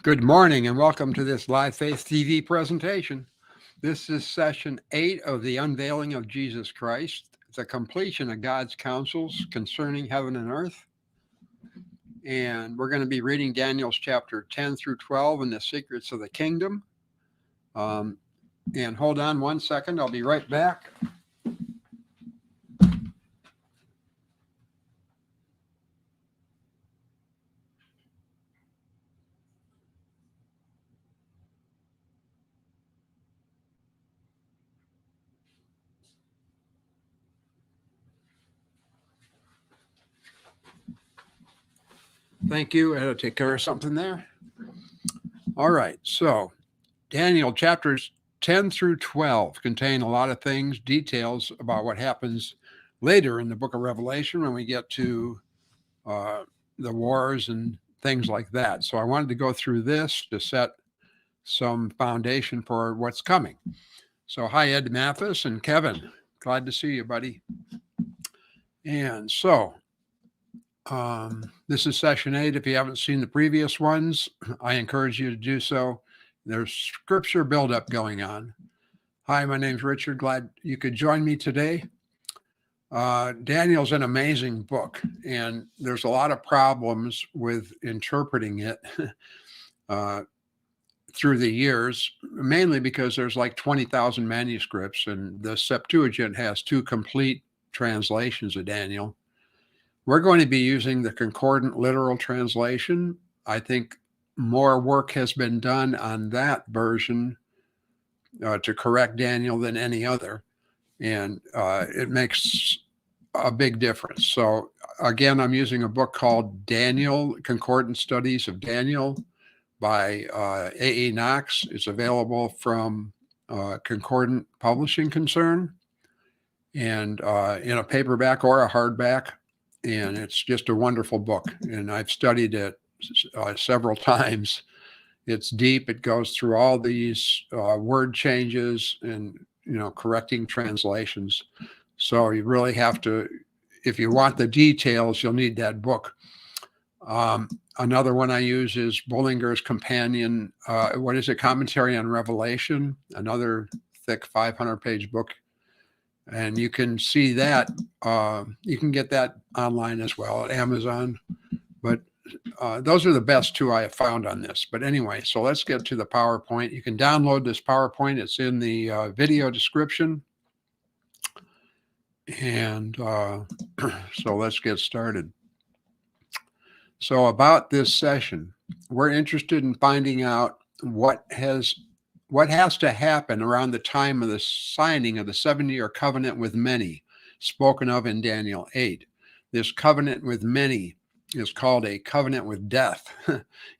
Good morning and welcome to this Live Faith TV presentation. This is session 8 of the Unveiling of Jesus Christ, the completion of God's counsels concerning heaven and earth. And we're going to be reading Daniel's chapter 10 through 12 and the secrets of the kingdom. And hold on one second, I'll be right back. Thank you. I had to take care of something there. All right. So, Daniel chapters 10 through 12 contain a lot of things, details about what happens later in the book of Revelation when we get to the wars and things like that. So, I wanted to go through this to set some foundation for what's coming. So, hi, Ed Mathis and Kevin. Glad to see you, buddy. And so, this is session 8. If you haven't seen the previous ones, I encourage you to do so. There's scripture buildup going on. Hi, my name's Richard. Glad you could join me today. Daniel's an amazing book, and there's a lot of problems with interpreting it through the years, mainly because there's like 20,000 manuscripts, and the Septuagint has 2 complete translations of Daniel. We're going to be using the concordant literal translation. I think more work has been done on that version to correct Daniel than any other, and it makes a big difference. So again, I'm using a book called Daniel, Concordant Studies of Daniel by A.E. Knox. It's available from Concordant Publishing Concern, and in a paperback or a hardback. And it's just a wonderful book. And I've studied it several times. It's deep. It goes through all these word changes and, correcting translations. So you really have to, if you want the details, you'll need that book. Another one I use is Bullinger's Companion, Commentary on Revelation, another thick 500-page book. And you can see that, you can get that online as well at Amazon. But those are the best 2 I have found on this. But anyway, so let's get to the PowerPoint. You can download this PowerPoint. It's in the video description. And so let's get started. So about this session, we're interested in finding out what has to happen around the time of the signing of the 70-year covenant with many, spoken of in Daniel 8. This covenant with many is called a covenant with death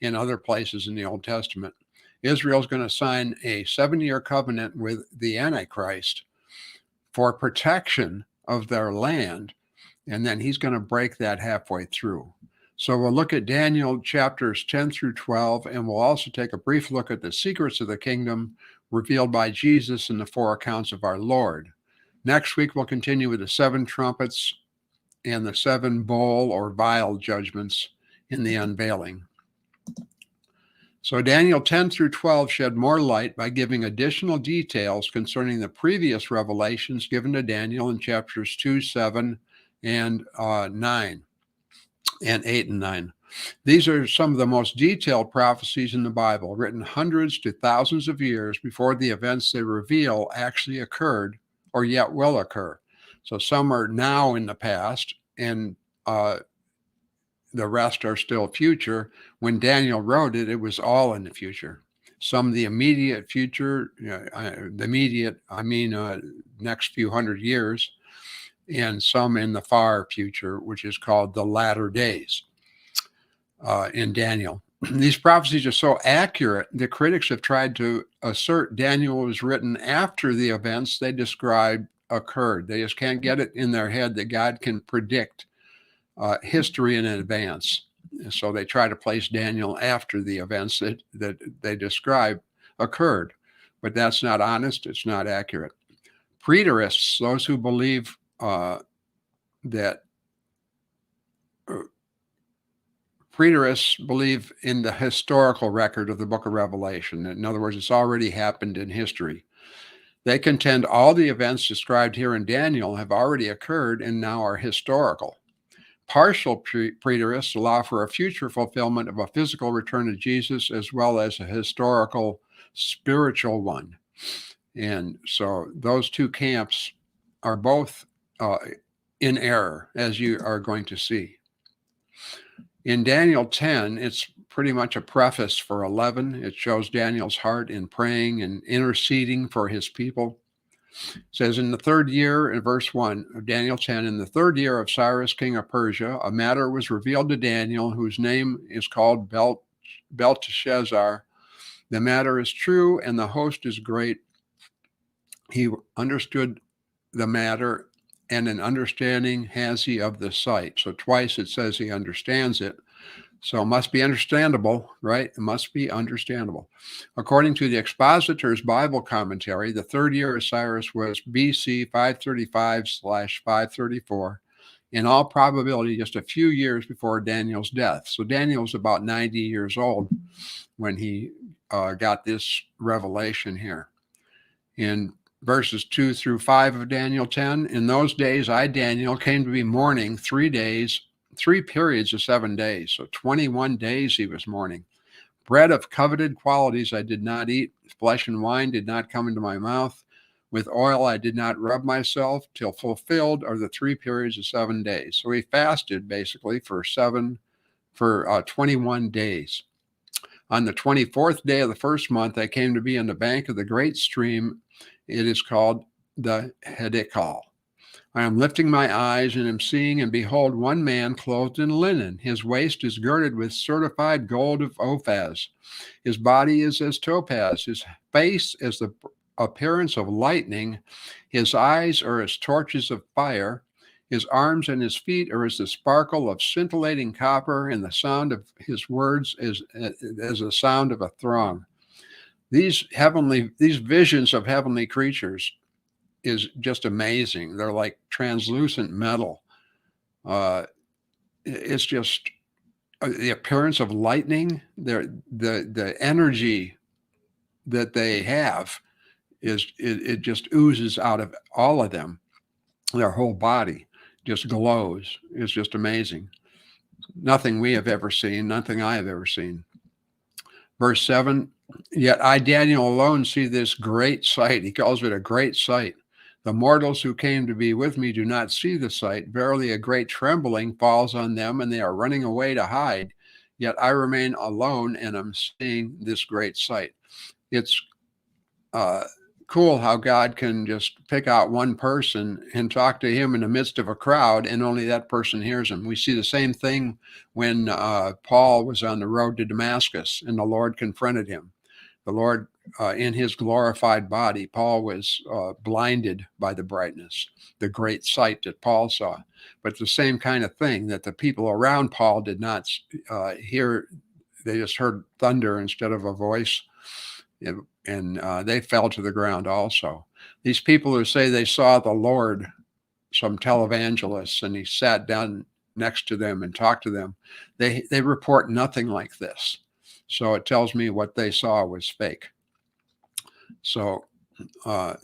in other places in the Old Testament. Israel's going to sign a 7-year covenant with the Antichrist for protection of their land, and then he's going to break that halfway through. So we'll look at Daniel chapters 10 through 12, and we'll also take a brief look at the secrets of the kingdom revealed by Jesus in the 4 accounts of our Lord. Next week, we'll continue with the 7 trumpets and the 7 bowl or vial judgments in the unveiling. So Daniel 10 through 12 shed more light by giving additional details concerning the previous revelations given to Daniel in chapters 2, 7, and 9. And 8 and 9. These are some of the most detailed prophecies in the Bible, written hundreds to thousands of years before the events they reveal actually occurred or yet will occur. So some are now in the past, and the rest are still future. When Daniel wrote it, it was all in the future. Some the immediate future, next few hundred years, and some in the far future, which is called the latter days in Daniel. These prophecies are so accurate that critics have tried to assert Daniel was written after the events they describe occurred. They just can't get it in their head that God can predict history in advance. So they try to place Daniel after the events that they describe occurred. But that's not honest. It's not accurate. Preterists, those who believe that preterists believe in the historical record of the book of Revelation. In other words, it's already happened in history. They contend all the events described here in Daniel have already occurred and now are historical. Partial preterists allow for a future fulfillment of a physical return of Jesus as well as a historical spiritual one. And so those two camps are both in error, as you are going to see. In Daniel 10, it's pretty much a preface for 11. It shows Daniel's heart in praying and interceding for his people. It says, in the third year, in verse 1 of Daniel 10, in the third year of Cyrus, king of Persia, a matter was revealed to Daniel, whose name is called Belteshazzar. The matter is true, and the host is great. He understood the matter, and an understanding has he of the sight. So twice it says he understands it. So it must be understandable, right? It must be understandable. According to the Expositor's Bible commentary, the third year of Cyrus was BC 535/534. In all probability, just a few years before Daniel's death. So Daniel's about 90 years old when he got this revelation here. In verses 2 through 5 of Daniel 10, in those days I, Daniel, came to be mourning 3 periods of 7 days. So 21 days he was mourning. Bread of coveted qualities I did not eat. Flesh and wine did not come into my mouth. With oil I did not rub myself till fulfilled are the 3 periods of 7 days. So he fasted basically for 21 days. On the 24th day of the first month, I came to be on the bank of the great stream. It is called the Hiddekel. I am lifting my eyes and am seeing, and behold, one man clothed in linen. His waist is girded with certified gold of Ophaz. His body is as topaz. His face as the appearance of lightning. His eyes are as torches of fire. His arms and his feet are as the sparkle of scintillating copper, and the sound of his words is as the sound of a throng. These visions of heavenly creatures is just amazing. They're like translucent metal. It's just the appearance of lightning. The energy that they have it just oozes out of all of them. Their whole body just glows. It's just amazing. Nothing we have ever seen, nothing I have ever seen. Verse 7, yet I, Daniel, alone see this great sight. He calls it a great sight. The mortals who came to be with me do not see the sight. Verily, a great trembling falls on them, and they are running away to hide. Yet I remain alone, and am seeing this great sight. It's cool how God can just pick out one person and talk to him in the midst of a crowd, and only that person hears him. We see the same thing when Paul was on the road to Damascus and the Lord confronted him. The Lord, in his glorified body, Paul was blinded by the brightness, the great sight that Paul saw. But the same kind of thing that the people around Paul did not hear. They just heard thunder instead of a voice. And they fell to the ground also. These people who say they saw the Lord, some televangelists, and he sat down next to them and talked to them, they report nothing like this. So it tells me what they saw was fake. So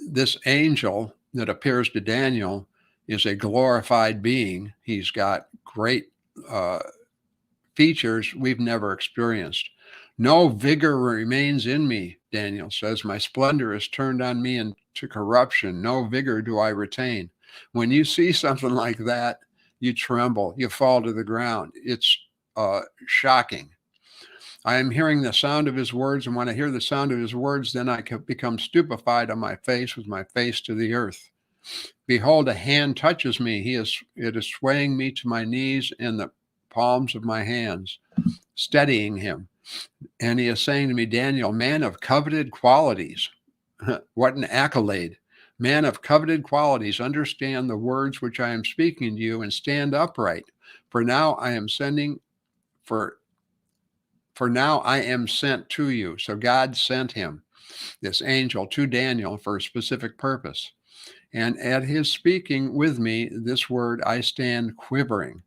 this angel that appears to Daniel is a glorified being. He's got great features we've never experienced. No vigor remains in me, Daniel says. My splendor is turned on me into corruption. No vigor do I retain. When you see something like that, you tremble, you fall to the ground. It's shocking. I am hearing the sound of his words, and when I hear the sound of his words, then I become stupefied on my face with my face to the earth. Behold, a hand touches me. It is swaying me to my knees in the palms of my hands, steadying him. And he is saying to me, Daniel, man of coveted qualities. What an accolade. Man of coveted qualities, understand the words which I am speaking to you and stand upright. For now I am sent to you. So God sent him, this angel, to Daniel for a specific purpose. And at his speaking with me, this word, I stand quivering.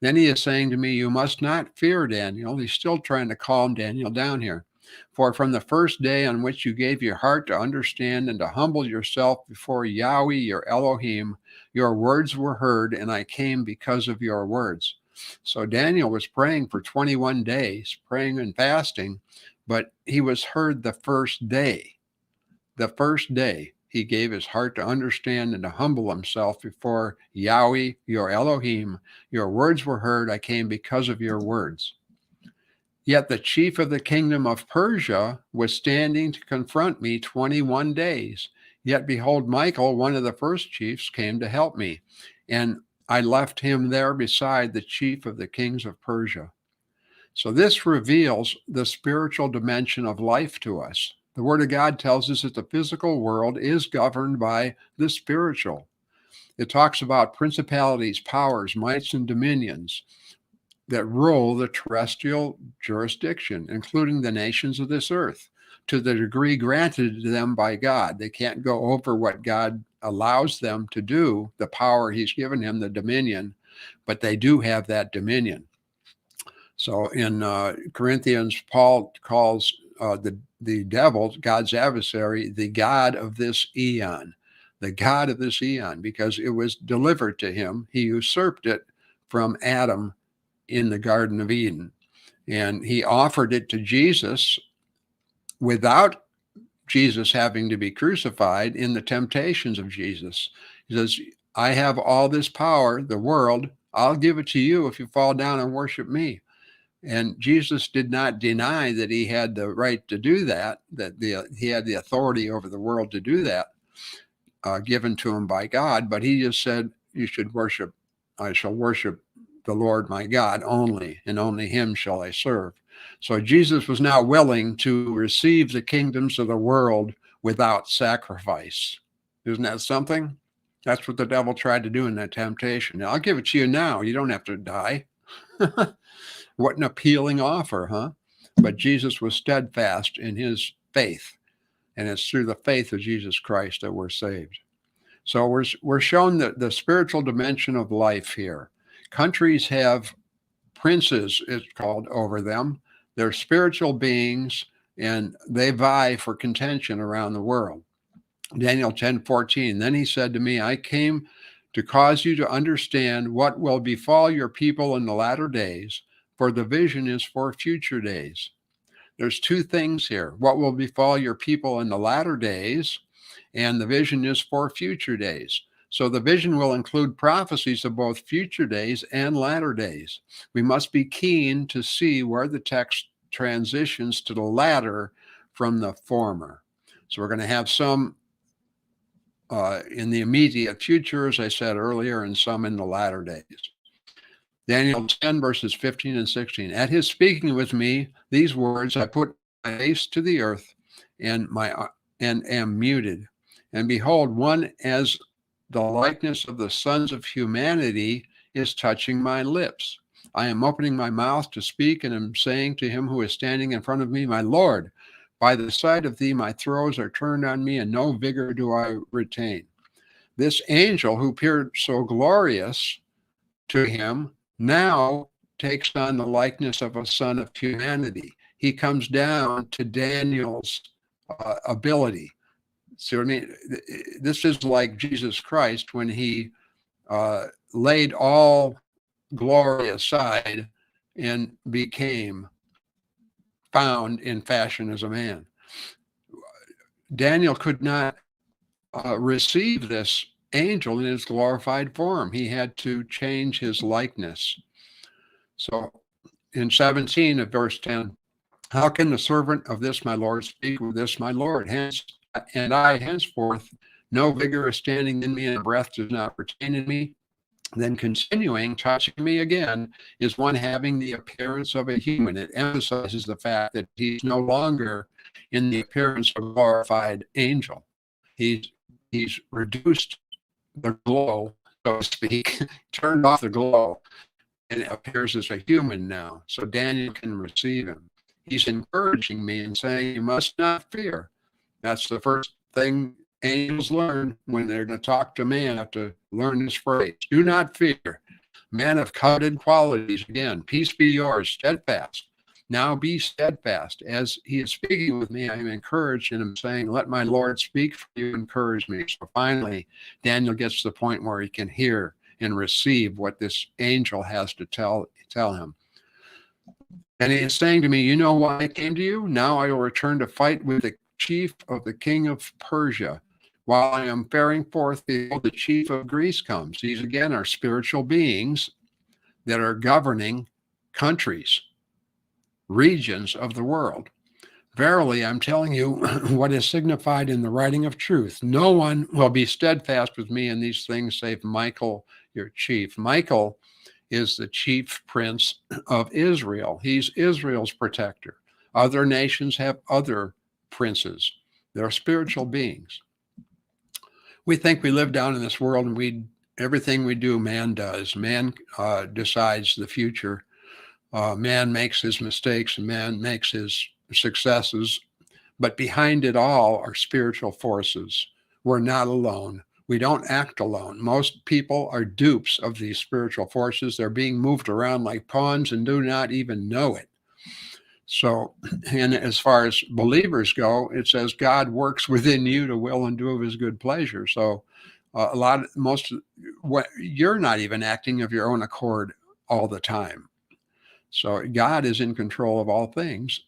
Then he is saying to me, you must not fear, Daniel. He's still trying to calm Daniel down here. For from the first day on which you gave your heart to understand and to humble yourself before Yahweh, your Elohim, your words were heard, and I came because of your words. So Daniel was praying for 21 days, praying and fasting, but he was heard the first day. The first day he gave his heart to understand and to humble himself before Yahweh, your Elohim. Your words were heard. I came because of your words. Yet the chief of the kingdom of Persia was standing to confront me 21 days. Yet behold, Michael, one of the first chiefs, came to help me, and I left him there beside the chief of the kings of Persia. So this reveals the spiritual dimension of life to us. The Word of God tells us that the physical world is governed by the spiritual. It talks about principalities, powers, mights, and dominions that rule the terrestrial jurisdiction, including the nations of this earth, to the degree granted to them by God. They can't go over what God allows them to do, the power he's given him, the dominion, but they do have that dominion. So in Corinthians, Paul calls the devil, God's adversary, the God of this eon, the God of this eon, because it was delivered to him. He usurped it from Adam in the Garden of Eden. And he offered it to Jesus without Jesus having to be crucified in the temptations of Jesus. He says, I have all this power, the world. I'll give it to you if you fall down and worship me. And Jesus did not deny that he had the right to do that, he had the authority over the world to do that, given to him by God. But he just said, you should worship, I shall worship the Lord my God only, and only him shall I serve. So Jesus was now willing to receive the kingdoms of the world without sacrifice. Isn't that something? That's what the devil tried to do in that temptation. Now, I'll give it to you now. You don't have to die. What an appealing offer, huh? But Jesus was steadfast in his faith, and it's through the faith of Jesus Christ that we're saved. So we're shown the spiritual dimension of life here. Countries have princes, it's called, over them. They're spiritual beings, and they vie for contention around the world. Daniel 10:14. Then he said to me, I came to cause you to understand what will befall your people in the latter days, for the vision is for future days. There's two things here. What will befall your people in the latter days, and the vision is for future days. So the vision will include prophecies of both future days and latter days. We must be keen to see where the text transitions to the latter from the former. So we're going to have some in the immediate future, as I said earlier, and some in the latter days. Daniel 10, verses 15 and 16. At his speaking with me, these words, I put my face to the earth and am muted. And behold, one as the likeness of the sons of humanity is touching my lips. I am opening my mouth to speak, and am saying to him who is standing in front of me, my Lord, by the sight of thee, my throes are turned on me, and no vigor do I retain. This angel who appeared so glorious to him now takes on the likeness of a son of humanity. He comes down to Daniel's ability. See what I mean? This is like Jesus Christ when he laid all glory aside and became found in fashion as a man. Daniel could not receive this angel in his glorified form. He had to change his likeness. So in 17 of verse 10, how can the servant of this my Lord speak with this my Lord? Hence, and I henceforth, no vigor is standing in me, and breath does not retain in me. Then continuing, touching me again, is one having the appearance of a human. It emphasizes the fact that he's no longer in the appearance of a glorified angel. He's reduced the glow, so to speak, turned off the glow, and appears as a human now. So Daniel can receive him. He's encouraging me and saying, you must not fear. That's the first thing angels learn when they're going to talk to man, have to learn this phrase. Do not fear. man of coveted qualities. Again, peace be yours, steadfast. Now be steadfast. As he is speaking with me, I am encouraged and I'm saying, let my Lord speak for you, encourage me. So finally, Daniel gets to the point where he can hear and receive what this angel has to tell him. And he is saying to me, you know why I came to you? Now I will return to fight with the chief of the king of Persia. While I am faring forth, behold, the chief of Greece comes. These again are spiritual beings that are governing countries, regions of the world. Verily, I'm telling you what is signified in the writing of truth. No one will be steadfast with me in these things, save Michael, your chief. Michael is the chief prince of Israel. He's Israel's protector. Other nations have other princes. They're spiritual beings. We think we live down in this world and everything we do, man does. Man decides the future. Man makes his mistakes and man makes his successes, but behind it all are spiritual forces. We're not alone. We don't act alone. Most people are dupes of these spiritual forces. They're being moved around like pawns and do not even know it. So, and as far as believers go, it says God works within you to will and do of his good pleasure. So you're not even acting of your own accord all the time. So God is in control of all things.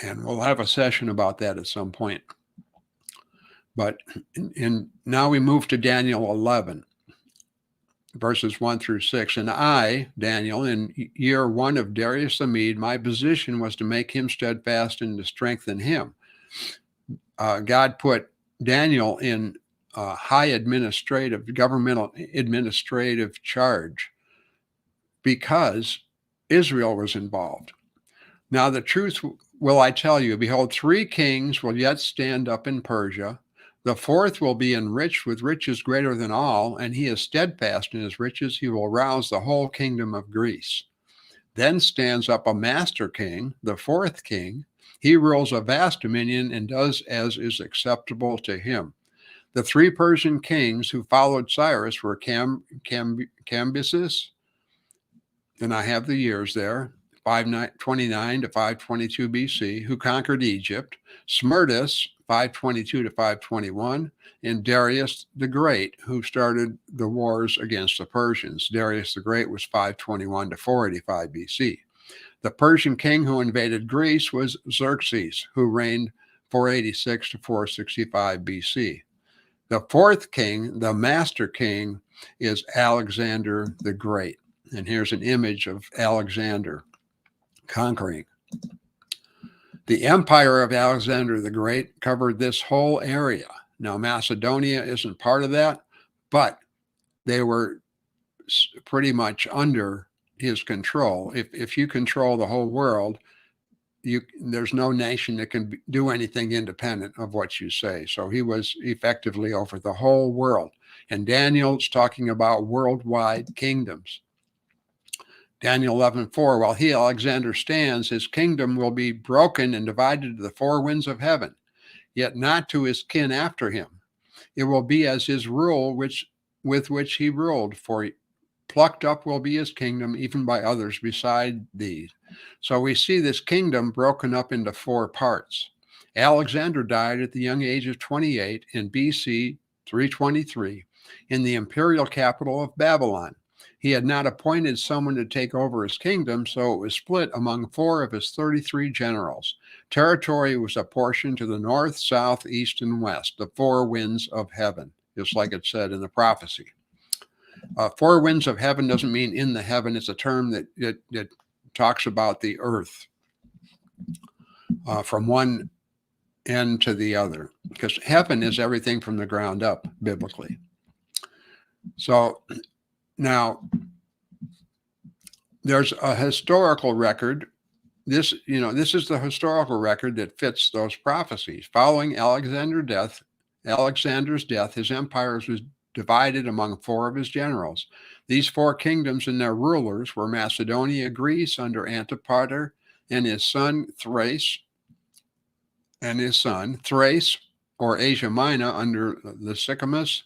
And we'll have a session about that at some point. But now we move to Daniel 11, verses 1 through 6. And I, Daniel, in year 1 of Darius the Mede, my position was to make him steadfast and to strengthen him. God put Daniel in high governmental administrative charge because Israel was involved. Now the truth will I tell you, behold, 3 kings will yet stand up in Persia. The 4th will be enriched with riches greater than all, and he is steadfast in his riches. He will rouse the whole kingdom of Greece. Then stands up a master king, the 4th king. He rules a vast dominion and does as is acceptable to him. The 3 Persian kings who followed Cyrus were Cambyses, and I have the years there, 529 to 522 BC, who conquered Egypt, Smerdis, 522 to 521, and Darius the Great, who started the wars against the Persians. Darius the Great was 521 to 485 BC. The Persian king who invaded Greece was Xerxes, who reigned 486 to 465 BC. The 4th king, the master king, is Alexander the Great. And here's an image of Alexander conquering. The empire of Alexander the Great covered this whole area. Now, Macedonia isn't part of that, but they were pretty much under his control. If you control the whole world, there's no nation that can do anything independent of what you say. So he was effectively over the whole world. And Daniel's talking about worldwide kingdoms. Daniel 11:4, while he, Alexander, stands, his kingdom will be broken and divided to the 4 winds of heaven, yet not to his kin after him. It will be as his rule with which he ruled, for plucked up will be his kingdom, even by others beside these. So we see this kingdom broken up into 4 parts. Alexander died at the young age of 28 in BC 323 in the imperial capital of Babylon. He had not appointed someone to take over his kingdom, so it was split among 4 of his 33 generals. Territory was apportioned to the north, south, east, and west, the 4 winds of heaven, just like it said in the prophecy. 4 winds of heaven doesn't mean in the heaven. It's a term that talks about the earth from one end to the other, because heaven is everything from the ground up, biblically. So now, there's a historical record. This is the historical record that fits those prophecies. Following Alexander's death, his empire was divided among 4 of his generals. These 4 kingdoms and their rulers were Macedonia, Greece under Antipater, and his son Thrace, or Asia Minor under Lysicamus,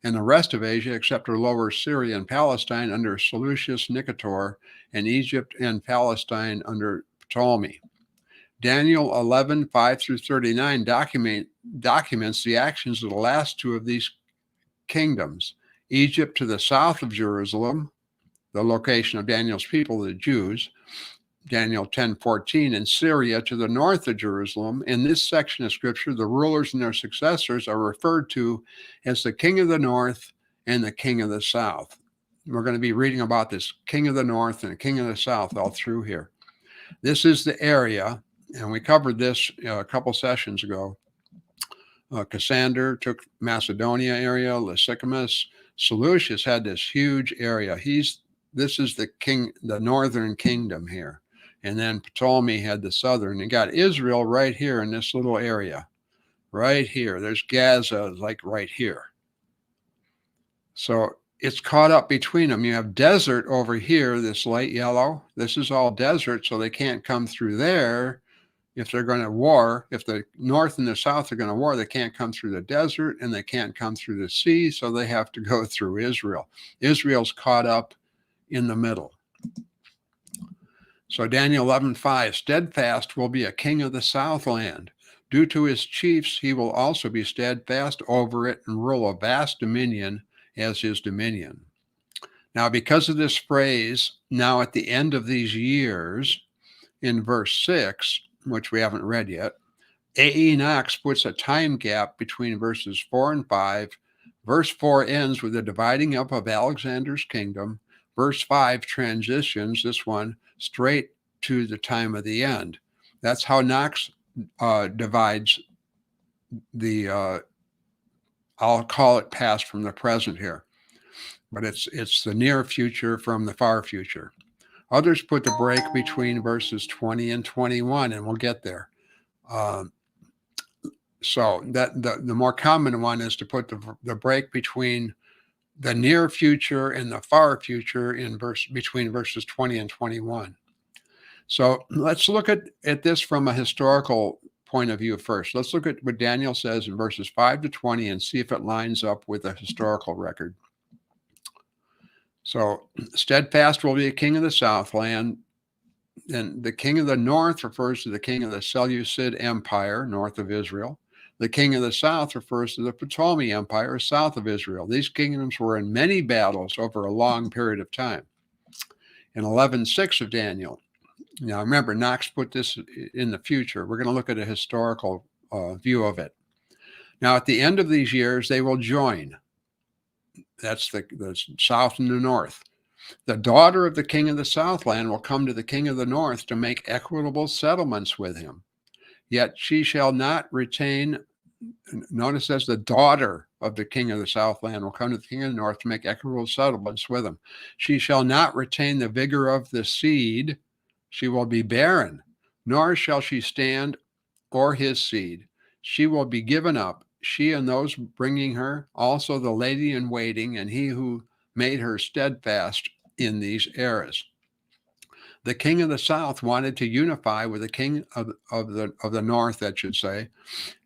and the rest of Asia, except for Lower Syria and Palestine under Seleucus Nicator, and Egypt and Palestine under Ptolemy. Daniel 11, 5 through 39 documents the actions of the last two of these kingdoms. Egypt to the south of Jerusalem, the location of Daniel's people, the Jews, Daniel 10:14, and Syria to the north of Jerusalem. In this section of scripture, the rulers and their successors are referred to as the king of the north and the king of the south. We're going to be reading about this king of the north and the king of the south all through here. This is the area, and we covered this a couple sessions ago. Cassander took Macedonia area, Lysicamus. Seleucus had this huge area. This is the king, the northern kingdom here. And then Ptolemy had the southern. You got Israel right here in this little area. Right here. There's Gaza, like right here. So it's caught up between them. You have desert over here, this light yellow. This is all desert, so they can't come through there. If they're going to war, if the north and the south are going to war, they can't come through the desert and they can't come through the sea, so they have to go through Israel. Israel's caught up in the middle. So Daniel 11:5, steadfast will be a king of the southland. Due to his chiefs, he will also be steadfast over it and rule a vast dominion as his dominion. Now, because of this phrase, now at the end of these years, in verse 6, which we haven't read yet, A.E. Knox puts a time gap between verses 4 and 5. Verse 4 ends with the dividing up of Alexander's kingdom. Verse 5 transitions, this one, straight to the time of the end. That's how Knox divides the, I'll call it past from the present here, but it's the near future from the far future. Others put the break between verses 20 and 21, and we'll get there. So that the more common one is to put the break between the near future and the far future between verses 20 and 21. So let's look at this from a historical point of view first. Let's look at what Daniel says in verses 5 to 20 and see if it lines up with the historical record. So steadfast will be a king of the southland. And the king of the north refers to the king of the Seleucid Empire, north of Israel. The king of the south refers to the Ptolemy Empire, south of Israel. These kingdoms were in many battles over a long period of time. In 11:6 of Daniel, now remember, Knox put this in the future. We're going to look at a historical view of it. Now, at the end of these years, they will join. That's the south and the north. The daughter of the king of the southland will come to the king of the north to make equitable settlements with him. Yet she shall not retain, notice as the daughter of the king of the southland will come to the king of the north to make equitable settlements with him. She shall not retain the vigor of the seed. She will be barren, nor shall she stand or his seed. She will be given up, she and those bringing her, also the lady in waiting, and he who made her steadfast in these eras. The king of the south wanted to unify with the king of the north, that should say,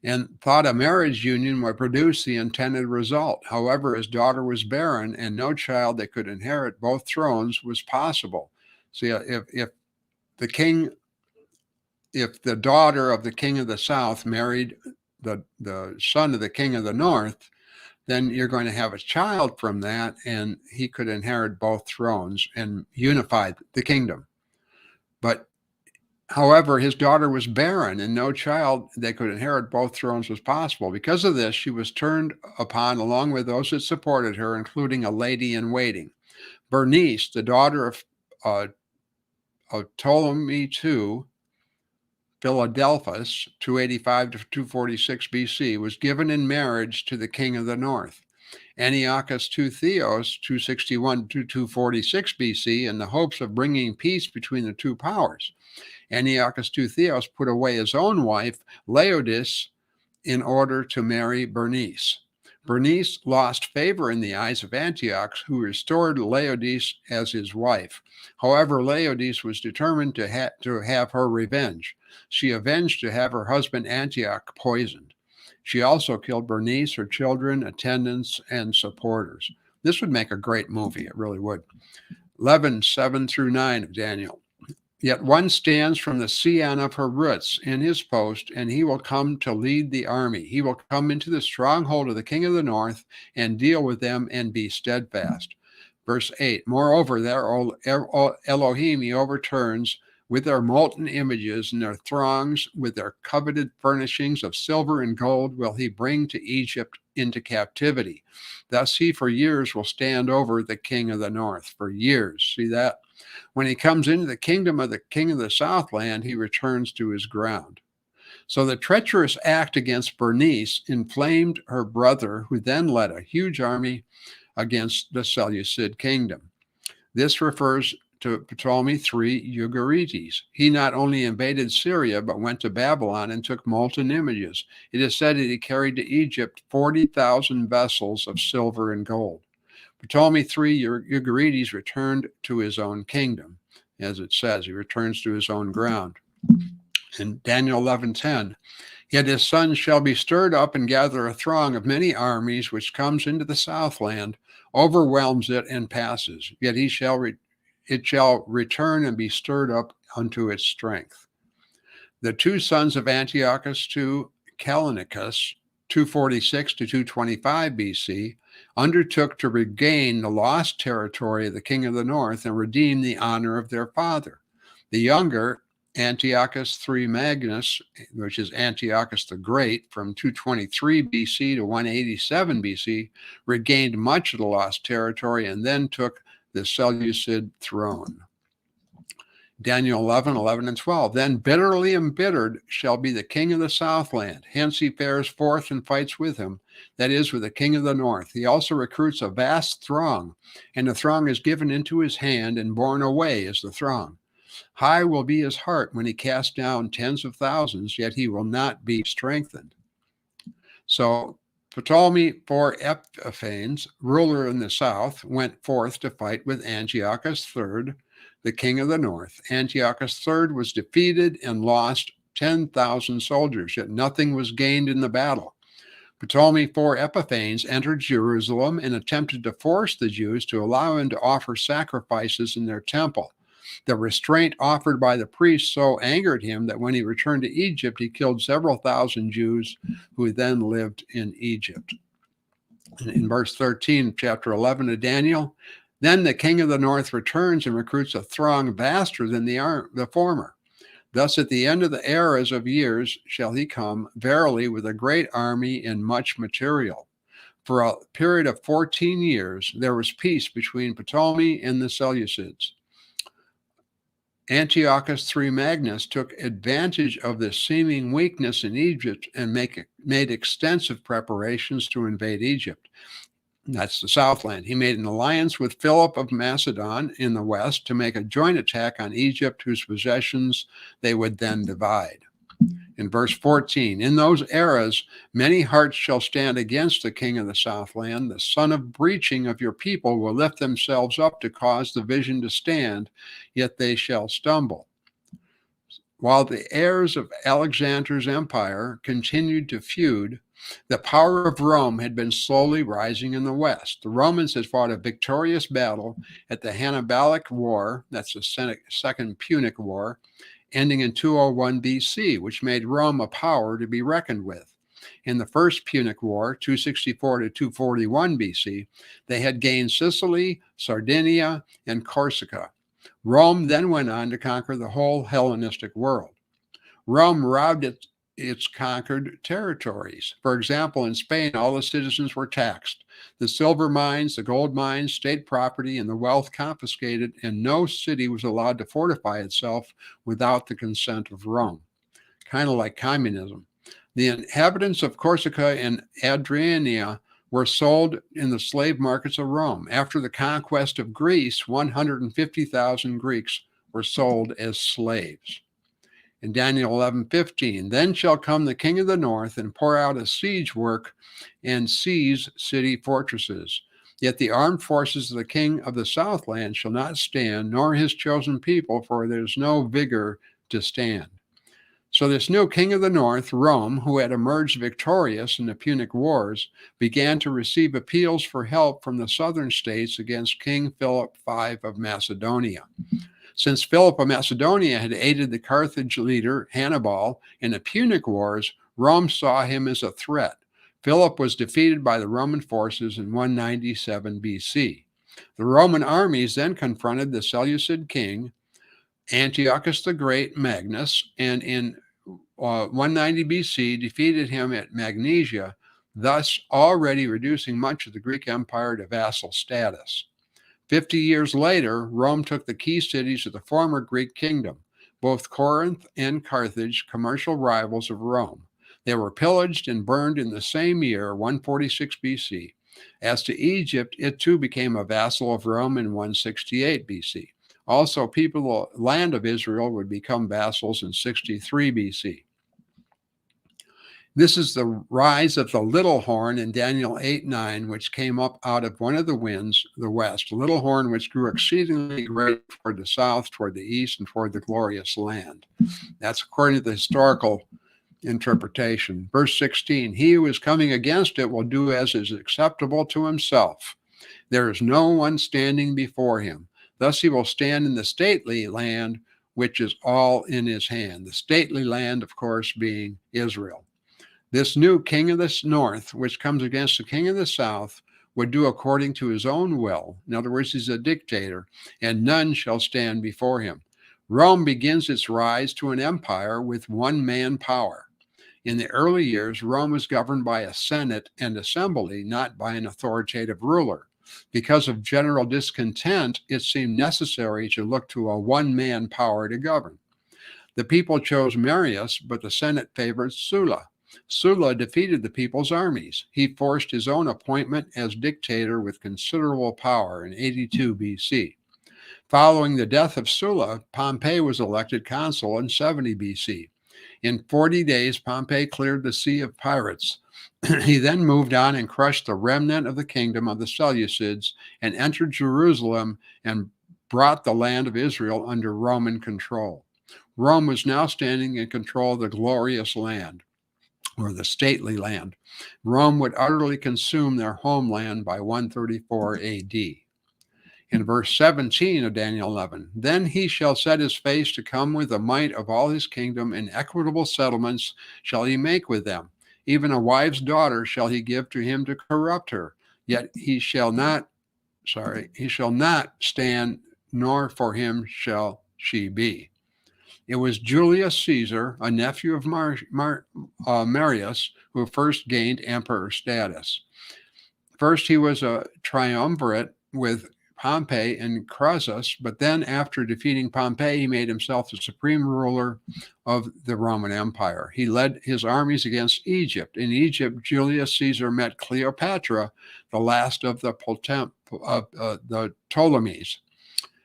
and thought a marriage union would produce the intended result. However, his daughter was barren, and no child that could inherit both thrones was possible. See, if the daughter of the king of the south married the son of the king of the north, then you're going to have a child from that, and he could inherit both thrones and unify the kingdom. But however, his daughter was barren, and no child that could inherit both thrones was possible. Because of this, she was turned upon along with those that supported her, including a lady in waiting. Bernice, the daughter of Ptolemy II, Philadelphus, 285 to 246 BC, was given in marriage to the king of the north. Antiochus II Theos, 261 to 246 BC, in the hopes of bringing peace between the two powers. Antiochus II Theos put away his own wife, Laodice, in order to marry Bernice. Bernice lost favor in the eyes of Antiochus, who restored Laodice as his wife. However, Laodice was determined to have her revenge. She avenged to have her husband Antioch poisoned. She also killed Bernice, her children, attendants, and supporters. This would make a great movie. It really would. 11, 7 through 9 of Daniel. Yet one stands from the scion of her roots in his post, and he will come to lead the army. He will come into the stronghold of the king of the north and deal with them and be steadfast. Verse 8, moreover, their Elohim he overturns with their molten images and their throngs, with their coveted furnishings of silver and gold, will he bring to Egypt into captivity. Thus he for years will stand over the king of the north. For years. See that? When he comes into the kingdom of the king of the southland, he returns to his ground. So the treacherous act against Bernice inflamed her brother, who then led a huge army against the Seleucid kingdom. This refers to Ptolemy III Euagrites. He not only invaded Syria, but went to Babylon and took molten images. It is said that he carried to Egypt 40,000 vessels of silver and gold. Ptolemy III Euagrites returned to his own kingdom. As it says, he returns to his own ground. In Daniel 11:10, yet his sons shall be stirred up and gather a throng of many armies, which comes into the southland, overwhelms it, and passes. Yet it shall return and be stirred up unto its strength. The two sons of Antiochus to Callinicus, 246 to 225 BC, undertook to regain the lost territory of the king of the north and redeem the honor of their father. The younger, Antiochus III Magnus, which is Antiochus the Great, from 223 BC to 187 BC, regained much of the lost territory and then took the Seleucid throne. Daniel 11:11 and 12. Then bitterly embittered shall be the king of the southland. Hence he fares forth and fights with him, that is, with the king of the north. He also recruits a vast throng, and the throng is given into his hand, and borne away is the throng. High will be his heart when he casts down tens of thousands, yet he will not be strengthened. So Ptolemy IV Epiphanes, ruler in the south, went forth to fight with Antiochus III, the king of the north. Antiochus III was defeated and lost 10,000 soldiers, yet nothing was gained in the battle. Ptolemy IV Epiphanes entered Jerusalem and attempted to force the Jews to allow him to offer sacrifices in their temple. The restraint offered by the priests so angered him that when he returned to Egypt, he killed several thousand Jews who then lived in Egypt. In verse 13, chapter 11 of Daniel, then the king of the north returns and recruits a throng vaster than the former. Thus at the end of the eras of years shall he come, verily with a great army and much material. For a period of 14 years there was peace between Ptolemy and the Seleucids. Antiochus III Magnus took advantage of this seeming weakness in Egypt and made extensive preparations to invade Egypt. That's the Southland. He made an alliance with Philip of Macedon in the west to make a joint attack on Egypt, whose possessions they would then divide. In verse 14, in those eras, many hearts shall stand against the king of the Southland. The son of breaching of your people will lift themselves up to cause the vision to stand, yet they shall stumble. While the heirs of Alexander's empire continued to feud, the power of Rome had been slowly rising in the west. The Romans had fought a victorious battle at the Hannibalic War, that's the Second Punic War, ending in 201 BC, which made Rome a power to be reckoned with. In the First Punic War, 264 to 241 BC, they had gained Sicily, Sardinia, and Corsica. Rome then went on to conquer the whole Hellenistic world. Rome robbed its conquered territories. For example, in Spain, all the citizens were taxed. The silver mines, the gold mines, state property, and the wealth confiscated, and no city was allowed to fortify itself without the consent of Rome. Kind of like communism. The inhabitants of Corsica and Adriania were sold in the slave markets of Rome. After the conquest of Greece, 150,000 Greeks were sold as slaves. In Daniel 11:15, then shall come the king of the north and pour out a siege work and seize city fortresses. Yet the armed forces of the king of the southland shall not stand, nor his chosen people, for there is no vigor to stand. So this new king of the north, Rome, who had emerged victorious in the Punic Wars, began to receive appeals for help from the southern states against King Philip V of Macedonia. Since Philip of Macedonia had aided the Carthage leader Hannibal in the Punic Wars, Rome saw him as a threat. Philip was defeated by the Roman forces in 197 BC. The Roman armies then confronted the Seleucid king, Antiochus the Great Magnus, and in 190 BC defeated him at Magnesia, thus already reducing much of the Greek Empire to vassal status. 50 years later, Rome took the key cities of the former Greek kingdom, both Corinth and Carthage, commercial rivals of Rome. They were pillaged and burned in the same year, 146 BC. As to Egypt, it too became a vassal of Rome in 168 BC. Also, people of the land of Israel would become vassals in 63 BC. This is the rise of the little horn in Daniel 8:9, which came up out of one of the winds, the west, a little horn which grew exceedingly great toward the south, toward the east, and toward the glorious land. That's according to the historical interpretation. Verse 16, he who is coming against it will do as is acceptable to himself. There is no one standing before him. Thus he will stand in the stately land, which is all in his hand. The stately land, of course, being Israel. This new king of the north, which comes against the king of the south, would do according to his own will. In other words, he's a dictator, and none shall stand before him. Rome begins its rise to an empire with one-man power. In the early years, Rome was governed by a senate and assembly, not by an authoritative ruler. Because of general discontent, it seemed necessary to look to a one-man power to govern. The people chose Marius, but the Senate favored Sulla. Sulla defeated the people's armies. He forced his own appointment as dictator with considerable power in 82 BC. Following the death of Sulla, Pompey was elected consul in 70 BC. In 40 days, Pompey cleared the sea of pirates. He then moved on and crushed the remnant of the kingdom of the Seleucids and entered Jerusalem and brought the land of Israel under Roman control. Rome was now standing in control of the glorious land, or the stately land. Rome would utterly consume their homeland by 134 AD. In verse 17 of Daniel 11, then he shall set his face to come with the might of all his kingdom, and equitable settlements shall he make with them. Even a wife's daughter shall he give to him to corrupt her. Yet he shall not stand, nor for him shall she be. It was Julius Caesar, a nephew of Marius, who first gained emperor status. First, he was a triumvirate with Pompey and Crassus, but then after defeating Pompey, he made himself the supreme ruler of the Roman Empire. He led his armies against Egypt. In Egypt, Julius Caesar met Cleopatra, the last of the Ptolemies.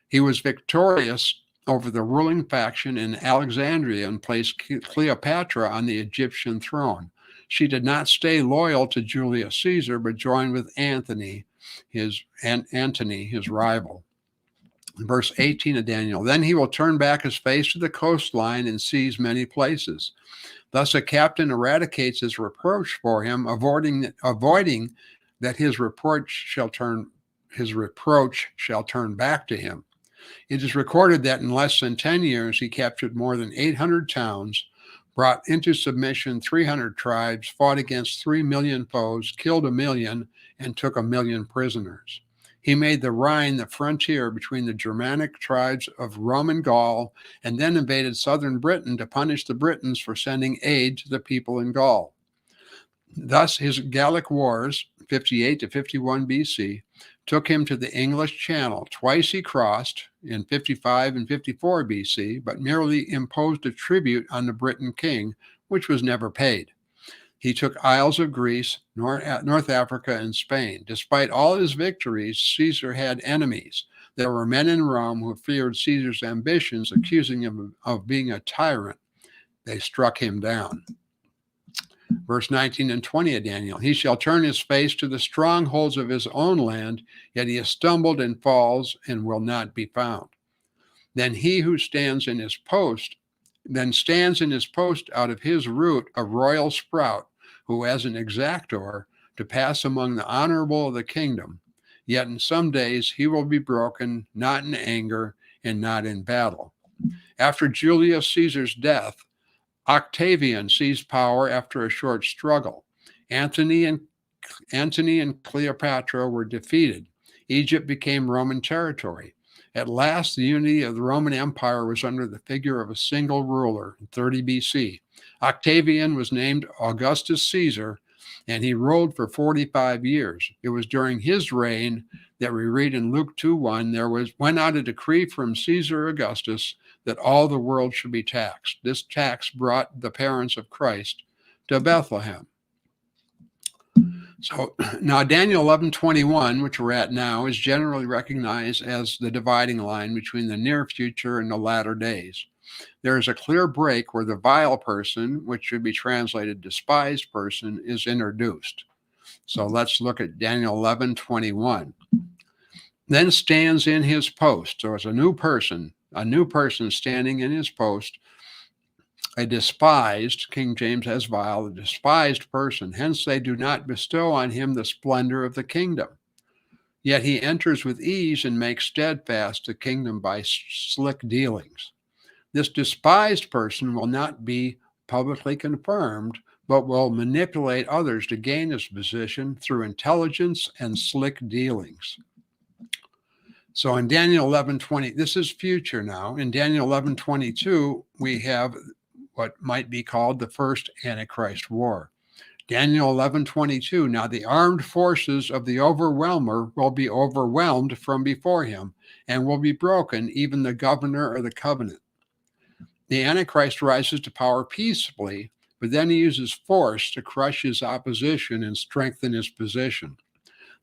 He was victorious over the ruling faction in Alexandria and placed Cleopatra on the Egyptian throne. She did not stay loyal to Julius Caesar, but joined with Antony, his rival. Verse 18 of Daniel, then he will turn back his face to the coastline and seize many places. Thus a captain eradicates his reproach for him, avoiding that his reproach shall turn back to him. It is recorded that in less than 10 years, he captured more than 800 towns, brought into submission 300 tribes, fought against 3 million foes, killed 1 million, and took 1 million prisoners. He made the Rhine the frontier between the Germanic tribes of Roman Gaul, and then invaded southern Britain to punish the Britons for sending aid to the people in Gaul. Thus, his Gallic Wars, 58 to 51 BC, took him to the English Channel. Twice he crossed, in 55 and 54 BC, but merely imposed a tribute on the Briton king, which was never paid. He took Isles of Greece, North Africa, and Spain. Despite all his victories, Caesar had enemies. There were men in Rome who feared Caesar's ambitions, accusing him of being a tyrant. They struck him down. Verse 19 and 20 of Daniel, he shall turn his face to the strongholds of his own land, yet he has stumbled and falls and will not be found. Then he who stands in his post then stands in his post out of his root a royal sprout, who as an exactor to pass among the honorable of the kingdom. Yet in some days he will be broken, not in anger and not in battle. After Julius Caesar's death, Octavian seized power after a short struggle. Antony and Cleopatra were defeated. Egypt became Roman territory. At last, the unity of the Roman Empire was under the figure of a single ruler in 30 BC. Octavian was named Augustus Caesar, and he ruled for 45 years. It was during his reign that we read in Luke 2:1, went out a decree from Caesar Augustus that all the world should be taxed. This tax brought the parents of Christ to Bethlehem. So now Daniel 11:21, which we're at now, is generally recognized as the dividing line between the near future and the latter days. There is a clear break where the vile person, which should be translated despised person, is introduced. So let's look at Daniel 11:21. Then stands in his post. So it's a new person standing in his post, a despised, King James has vile, a despised person. Hence they do not bestow on him the splendor of the kingdom. Yet he enters with ease and makes steadfast the kingdom by slick dealings. This despised person will not be publicly confirmed, but will manipulate others to gain his position through intelligence and slick dealings. So in Daniel 11:20, this is future now. In Daniel 11:22, we have what might be called the first Antichrist war. Daniel 11:22, now the armed forces of the overwhelmer will be overwhelmed from before him and will be broken, even the governor of the covenant. The Antichrist rises to power peaceably, but then he uses force to crush his opposition and strengthen his position.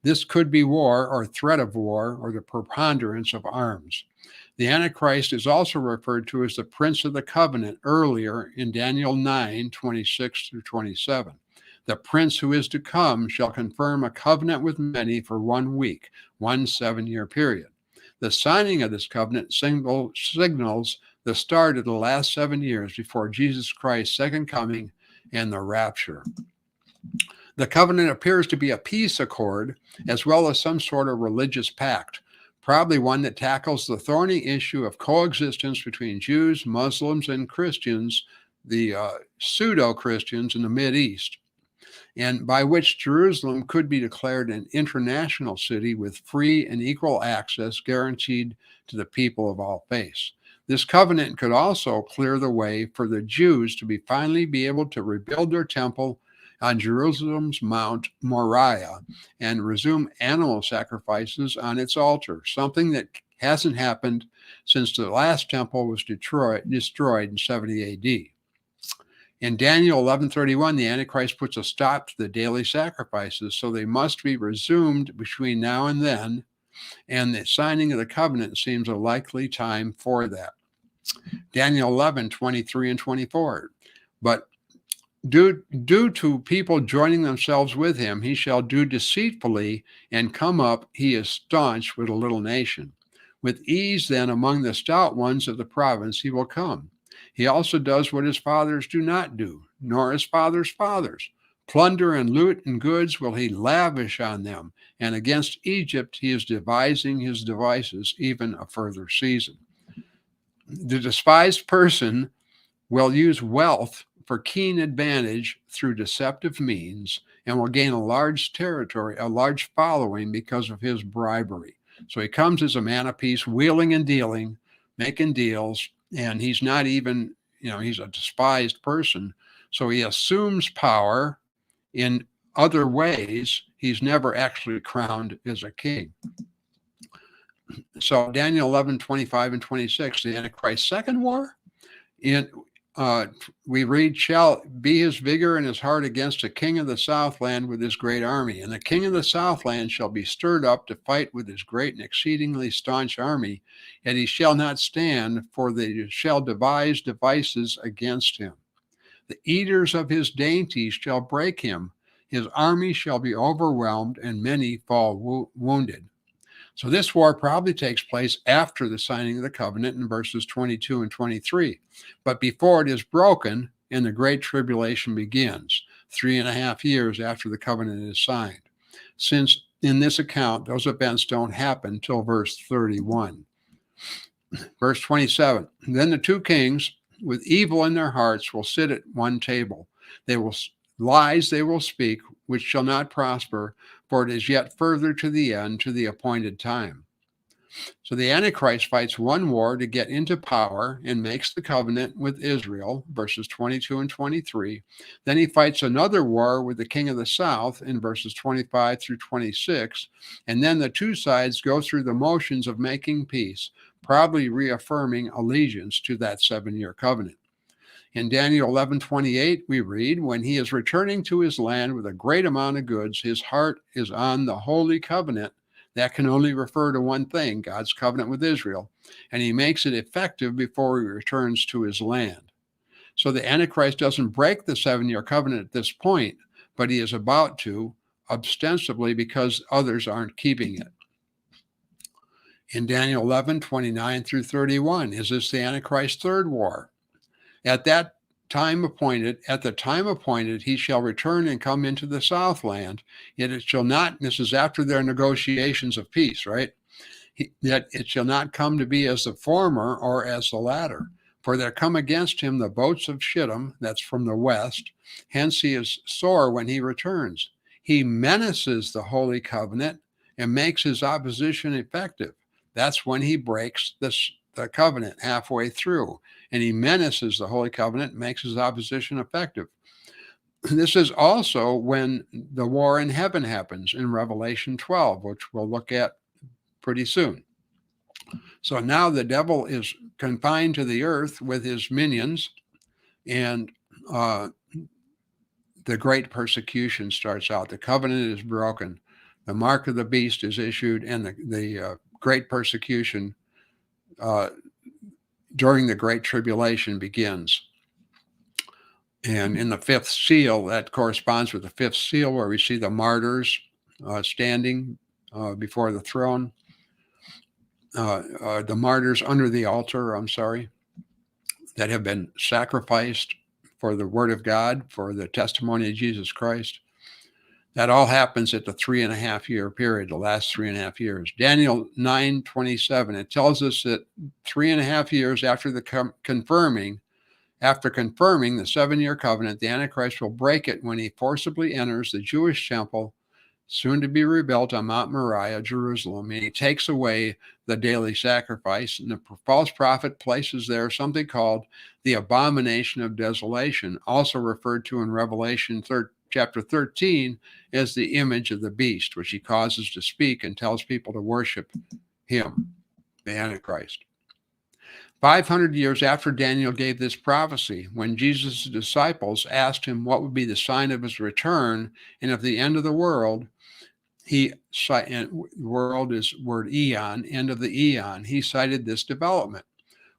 This could be war or threat of war or the preponderance of arms. The Antichrist is also referred to as the Prince of the Covenant earlier in Daniel 9:26 through 27. The prince who is to come shall confirm a covenant with many for 1 week, 1 7-year period. The signing of this covenant signals the start of the last 7 years before Jesus Christ's second coming and the rapture. The covenant appears to be a peace accord as well as some sort of religious pact, probably one that tackles the thorny issue of coexistence between Jews, Muslims, and Christians, the pseudo-Christians in the Mideast, and by which Jerusalem could be declared an international city with free and equal access guaranteed to the people of all faiths. This covenant could also clear the way for the Jews to finally be able to rebuild their temple on Jerusalem's Mount Moriah and resume animal sacrifices on its altar, something that hasn't happened since the last temple was destroyed in 70 AD. In Daniel 11:31, the Antichrist puts a stop to the daily sacrifices, so they must be resumed between now and then, and the signing of the covenant seems a likely time for that. Daniel 11:23 and 24. But due to people joining themselves with him, he shall do deceitfully and come up, he is staunch with a little nation. With ease then among the stout ones of the province he will come. He also does what his fathers do not do, nor his fathers' fathers. Plunder and loot and goods will he lavish on them, and against Egypt he is devising his devices, even a further season. The despised person will use wealth for keen advantage through deceptive means and will gain a large territory, a large following because of his bribery. So he comes as a man of peace, wheeling and dealing, making deals, and he's not even, he's a despised person. So he assumes power in other ways. He's never actually crowned as a king. So Daniel 11:25 and 26, the Antichrist's second war, we read, shall be his vigor and his heart against the king of the Southland with his great army. And the king of the Southland shall be stirred up to fight with his great and exceedingly staunch army, and he shall not stand, for they shall devise devices against him. The eaters of his dainties shall break him. His army shall be overwhelmed, and many fall wounded. So this war probably takes place after the signing of the covenant in verses 22 and 23, but before it is broken and the Great Tribulation begins, 3.5 years after the covenant is signed. Since in this account, those events don't happen till verse 31. Verse 27, then the two kings with evil in their hearts will sit at one table. Lies they will speak, which shall not prosper, for it is yet further to the end, to the appointed time. So the Antichrist fights one war to get into power and makes the covenant with Israel, verses 22 and 23. Then he fights another war with the king of the south in verses 25 through 26. And then the two sides go through the motions of making peace, probably reaffirming allegiance to that 7-year covenant. In Daniel 11:28, we read, when he is returning to his land with a great amount of goods, his heart is on the holy covenant. That can only refer to one thing, God's covenant with Israel, and he makes it effective before he returns to his land. So the Antichrist doesn't break the 7-year covenant at this point, but he is about to, ostensibly because others aren't keeping it. In Daniel 11:29 through 31, is this the Antichrist's third war? At the time appointed, he shall return and come into the southland, yet it shall not, this is after their negotiations of peace, right? Yet it shall not come to be as the former or as the latter. For there come against him the boats of Shittim, that's from the west, hence he is sore when he returns. He menaces the holy covenant and makes his opposition effective. That's when he breaks the covenant halfway through, and he menaces the holy covenant, makes his opposition effective. This is also when the war in heaven happens in Revelation 12, which we'll look at pretty soon. So now the devil is confined to the earth with his minions, and the great persecution starts out. The covenant is broken. The mark of the beast is issued, and the great persecution during the Great Tribulation begins. And in the fifth seal, that corresponds with the fifth seal, where we see the martyrs standing before the throne. The martyrs under the altar, that have been sacrificed for the word of God, for the testimony of Jesus Christ. That all happens at the 3.5-year period, the last 3.5 years. Daniel 9:27, it tells us that 3.5 years after confirming the 7-year covenant, the Antichrist will break it when he forcibly enters the Jewish temple, soon to be rebuilt on Mount Moriah, Jerusalem, and he takes away the daily sacrifice. And the false prophet places there something called the abomination of desolation, also referred to in Revelation chapter 13 as the image of the beast, which he causes to speak and tells people to worship him, the Antichrist. 500 years after Daniel gave this prophecy, when Jesus' disciples asked him what would be the sign of his return and of the end of the world, world is word eon, end of the eon, he cited this development.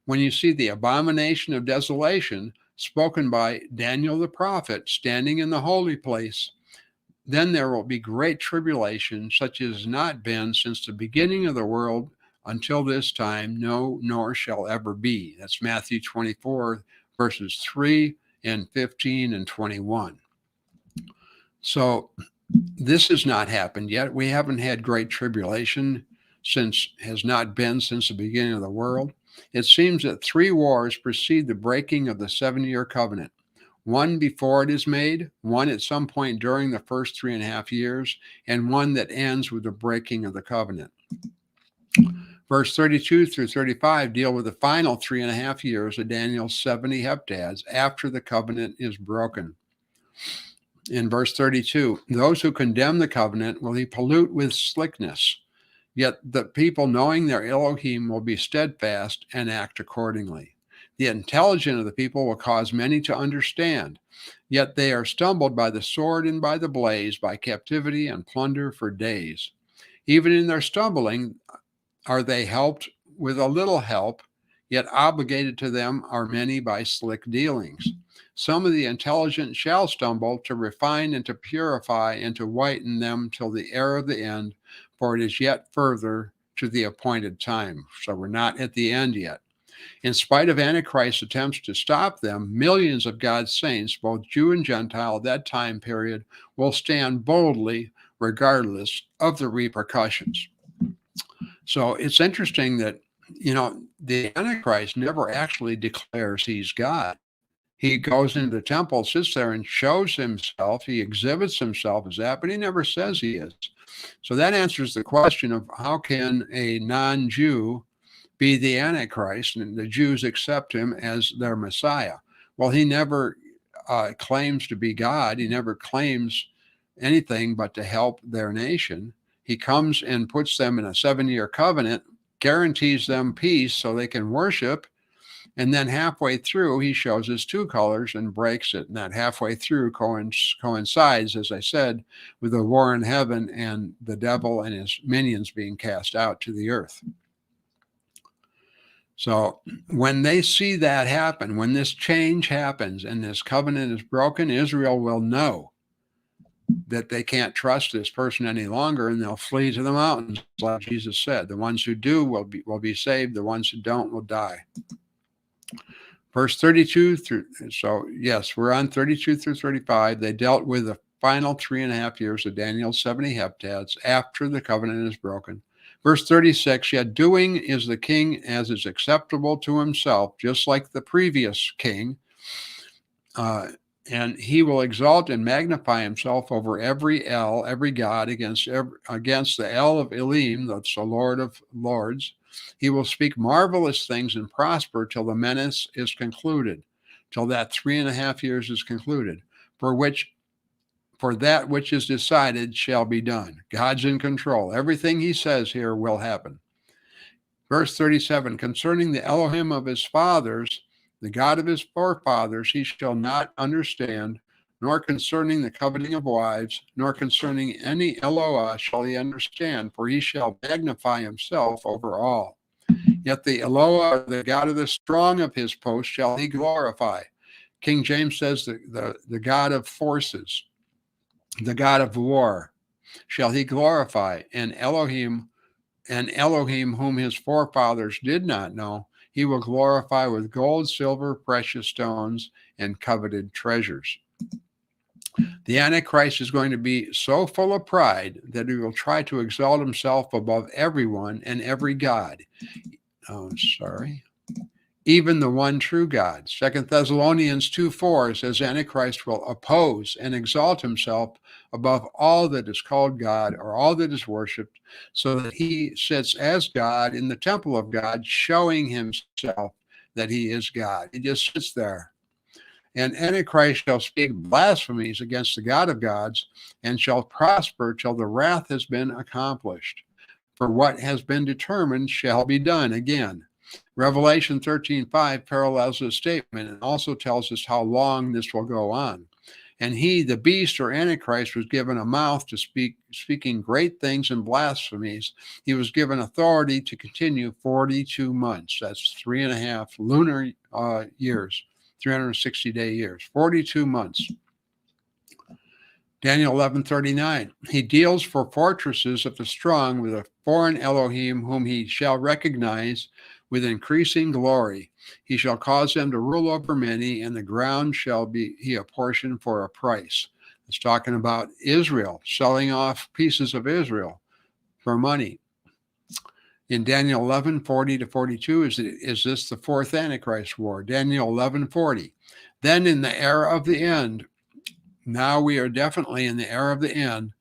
When you see the abomination of desolation spoken by Daniel the prophet standing in the holy place, then there will be great tribulation, such as has not been since the beginning of the world until this time, no, nor shall ever be. That's Matthew 24, verses 3 and 15 and 21. So this has not happened yet. We haven't had great tribulation has not been since the beginning of the world. It seems that 3 wars precede the breaking of the 7-year covenant. One before it is made, one at some point during the first 3.5 years, and one that ends with the breaking of the covenant. Verse 32 through 35 deal with the final 3.5 years of Daniel's 70 heptads after the covenant is broken. In verse 32, those who condemn the covenant will he pollute with slickness. Yet the people, knowing their Elohim, will be steadfast and act accordingly. The intelligent of the people will cause many to understand. Yet they are stumbled by the sword and by the blaze, by captivity and plunder for days. Even in their stumbling are they helped with a little help, yet obligated to them are many by slick dealings. Some of the intelligent shall stumble, to refine and to purify and to whiten them till the era of the end, for it is yet further to the appointed time. So we're not at the end yet. In spite of Antichrist's attempts to stop them, millions of God's saints, both Jew and Gentile, at that time period, will stand boldly regardless of the repercussions. So it's interesting that, the Antichrist never actually declares he's God. He goes into the temple, sits there and shows himself. He exhibits himself as that, but he never says he is. So that answers the question of how can a non-Jew be the Antichrist and the Jews accept him as their Messiah? Well, he never claims to be God. He never claims anything but to help their nation. He comes and puts them in a 7-year covenant, guarantees them peace so they can worship. And then halfway through, he shows his two colors and breaks it. And that halfway through coincides, as I said, with the war in heaven and the devil and his minions being cast out to the earth. So when they see that happen, when this change happens and this covenant is broken, Israel will know that they can't trust this person any longer, and they'll flee to the mountains, like Jesus said. The ones who do will be saved. The ones who don't will die. Verse 32 through, so yes, we're on 32 through 35. They dealt with the final 3.5 years of Daniel's 70 heptads after the covenant is broken. Verse 36, yet doing is the king as is acceptable to himself, just like the previous king. And he will exalt and magnify himself over every El, every god, against the El of Elim, that's the Lord of Lords. He will speak marvelous things and prosper till the menace is concluded, till that 3.5 years is concluded, for that which is decided shall be done. God's in control. Everything he says here will happen. Verse 37, concerning the Elohim of his fathers, the God of his forefathers, he shall not understand, nor concerning the coveting of wives, nor concerning any Eloah shall he understand, for he shall magnify himself over all. Yet the Eloah, the God of the strong of his post, shall he glorify. King James says the God of forces, the God of war, shall he glorify, and Elohim whom his forefathers did not know, he will glorify with gold, silver, precious stones, and coveted treasures. The Antichrist is going to be so full of pride that he will try to exalt himself above everyone and every god. Even the one true God. 2 Thessalonians 2:4 says Antichrist will oppose and exalt himself above all that is called God or all that is worshipped, so that he sits as God in the temple of God, showing himself that he is God. He just sits there. And Antichrist shall speak blasphemies against the God of gods and shall prosper till the wrath has been accomplished. For what has been determined shall be done again. Revelation 13:5 parallels this statement and also tells us how long this will go on. And he, the beast or Antichrist, was given a mouth to speaking great things and blasphemies. He was given authority to continue 42 months. That's 3.5 lunar years, 360-day years, 42 months. Daniel 11:39, he deals for fortresses of the strong with a foreign Elohim whom he shall recognize with increasing glory. He shall cause them to rule over many, and the ground shall be he apportioned for a price. It's talking about Israel, selling off pieces of Israel for money. In Daniel 11:40 to 42, is this the fourth Antichrist war? Daniel 11:40. Then in the era of the end, now we are definitely in the era of the end,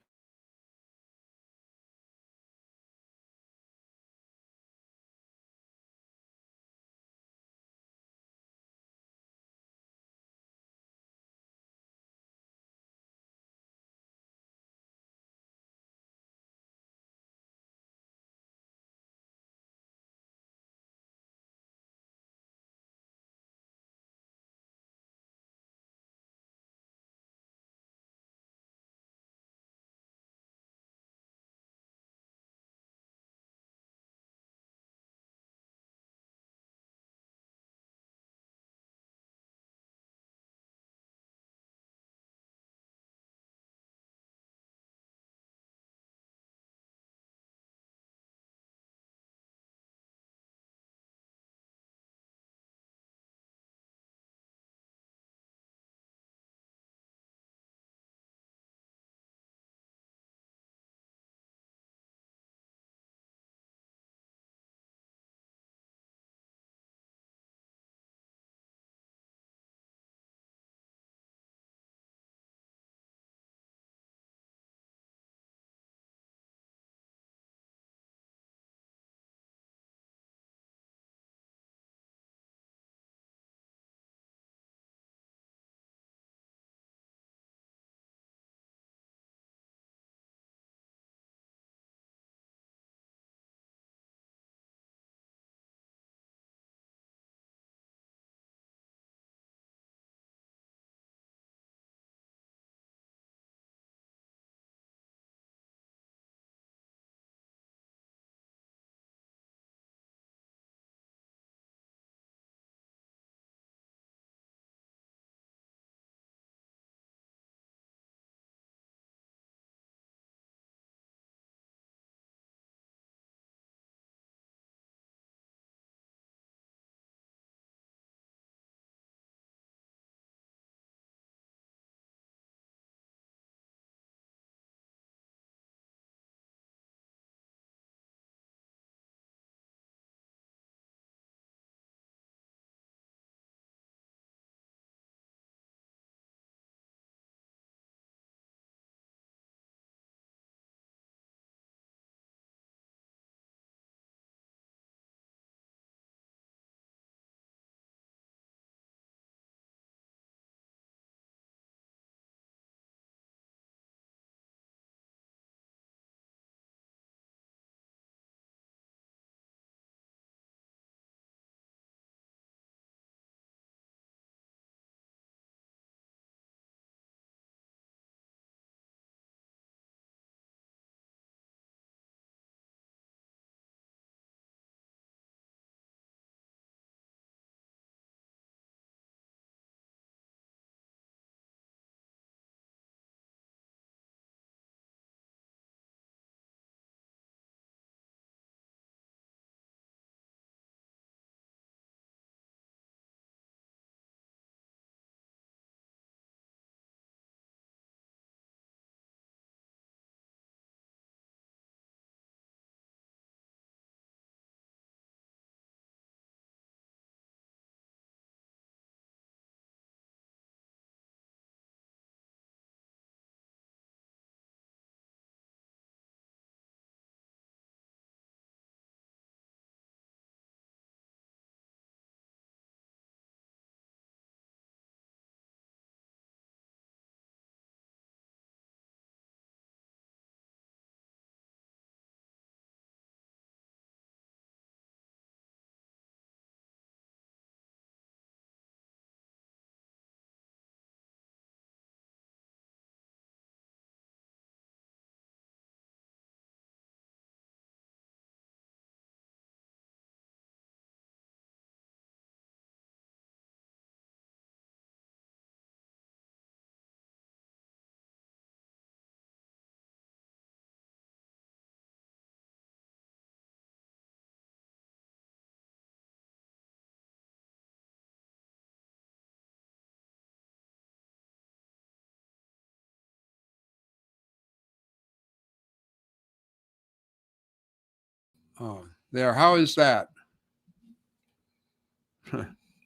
Oh, there. How is that?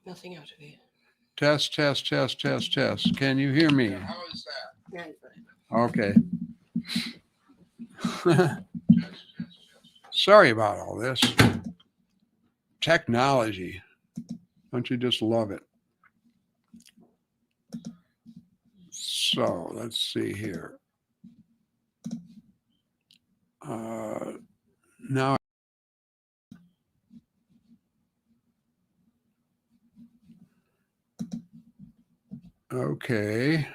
Nothing out of here. Test, test, test, test, test. Can you hear me? How is that? Okay. Sorry about all this. Technology. Don't you just love it? So let's see here. Now, okay.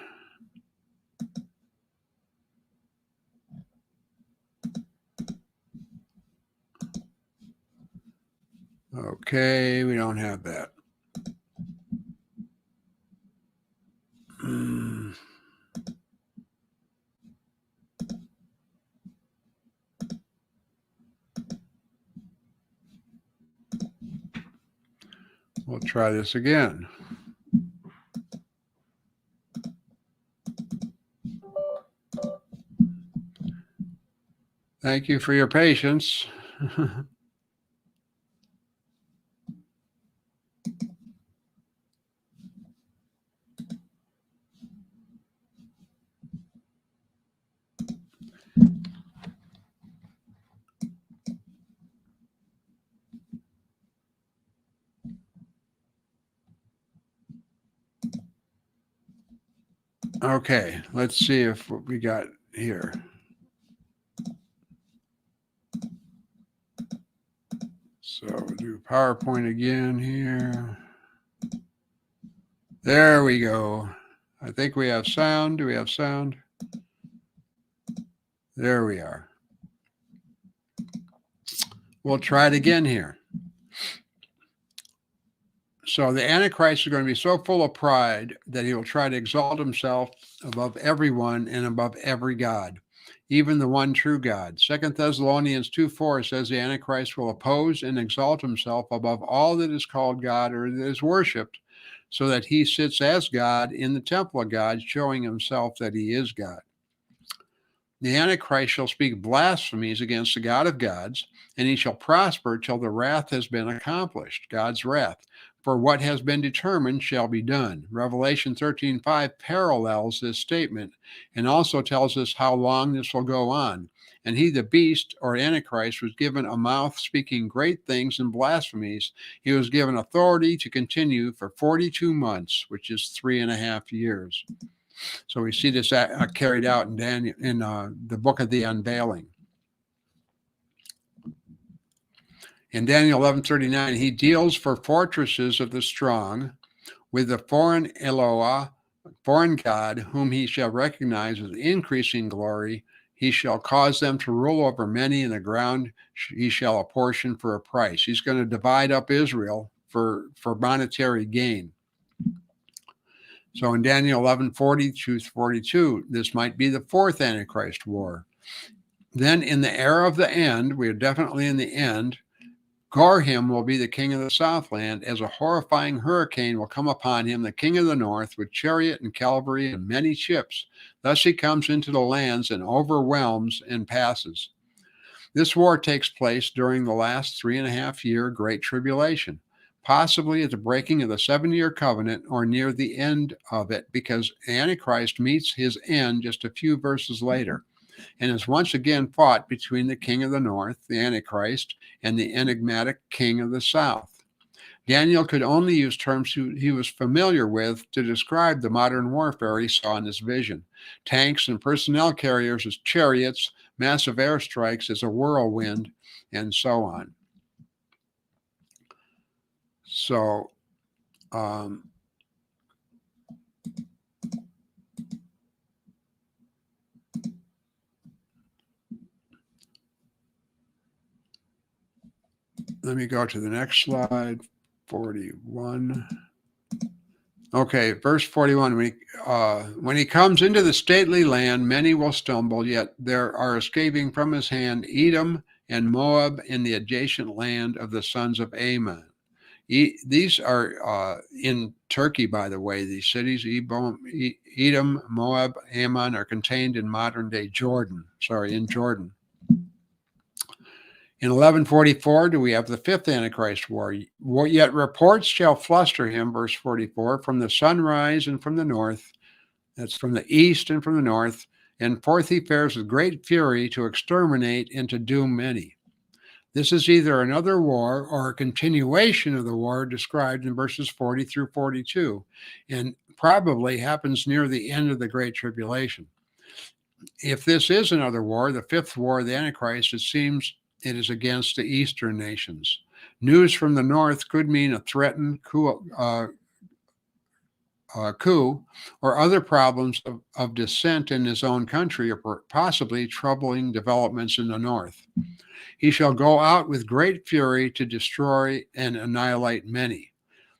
Okay, we don't have that. We'll try this again. Thank you for your patience. Okay, let's see if what we got here. So do PowerPoint again here. There we go. I think we have sound. Do we have sound? There we are. We'll try it again here. So the Antichrist is going to be so full of pride that he will try to exalt himself above everyone and above every God, even the one true God. 2 Thessalonians 2:4 says the Antichrist will oppose and exalt himself above all that is called God or that is worshipped, so that he sits as God in the temple of God, showing himself that he is God. The Antichrist shall speak blasphemies against the God of gods, and he shall prosper till the wrath has been accomplished, God's wrath. For what has been determined shall be done. Revelation 13:5 parallels this statement and also tells us how long this will go on. And he, the beast or Antichrist, was given a mouth speaking great things and blasphemies. He was given authority to continue for 42 months, which is 3.5 years. So we see this carried out in Daniel, in the book of the Unveiling. In Daniel 11:39, he deals for fortresses of the strong with the foreign Eloah, foreign God, whom he shall recognize as increasing glory. He shall cause them to rule over many, and the ground he shall apportion for a price. He's going to divide up Israel for monetary gain. So in Daniel 11:40-42, this might be the fourth Antichrist war. Then in the era of the end, we are definitely in the end, Gorhim will be the king of the Southland, as a horrifying hurricane will come upon him, the king of the north, with chariot and cavalry and many ships. Thus he comes into the lands and overwhelms and passes. This war takes place during the last 3.5-year Great Tribulation, possibly at the breaking of the 7-year covenant or near the end of it, because Antichrist meets his end just a few verses later, and is once again fought between the king of the north, the Antichrist, and the enigmatic king of the south. Daniel could only use terms he was familiar with to describe the modern warfare he saw in this vision. Tanks and personnel carriers as chariots, massive airstrikes as a whirlwind, and so on. So, let me go to the next slide, 41. Okay, verse 41. When he comes into the stately land, many will stumble, yet there are escaping from his hand Edom and Moab in the adjacent land of the sons of Ammon. These are in Turkey, by the way. These cities, Edom, Moab, Ammon, are contained in modern-day Jordan. In Jordan. In 1144, do we have the fifth Antichrist war? Yet reports shall fluster him, verse 44, from the sunrise and from the north. That's from the east and from the north. And forth he fares with great fury to exterminate and to doom many. This is either another war or a continuation of the war described in verses 40 through 42, and probably happens near the end of the Great Tribulation. If this is another war, the fifth war of the Antichrist, it seems it is against the eastern nations. News from the north could mean a threatened coup or other problems of dissent in his own country, or possibly troubling developments in the north. He shall go out with great fury to destroy and annihilate many.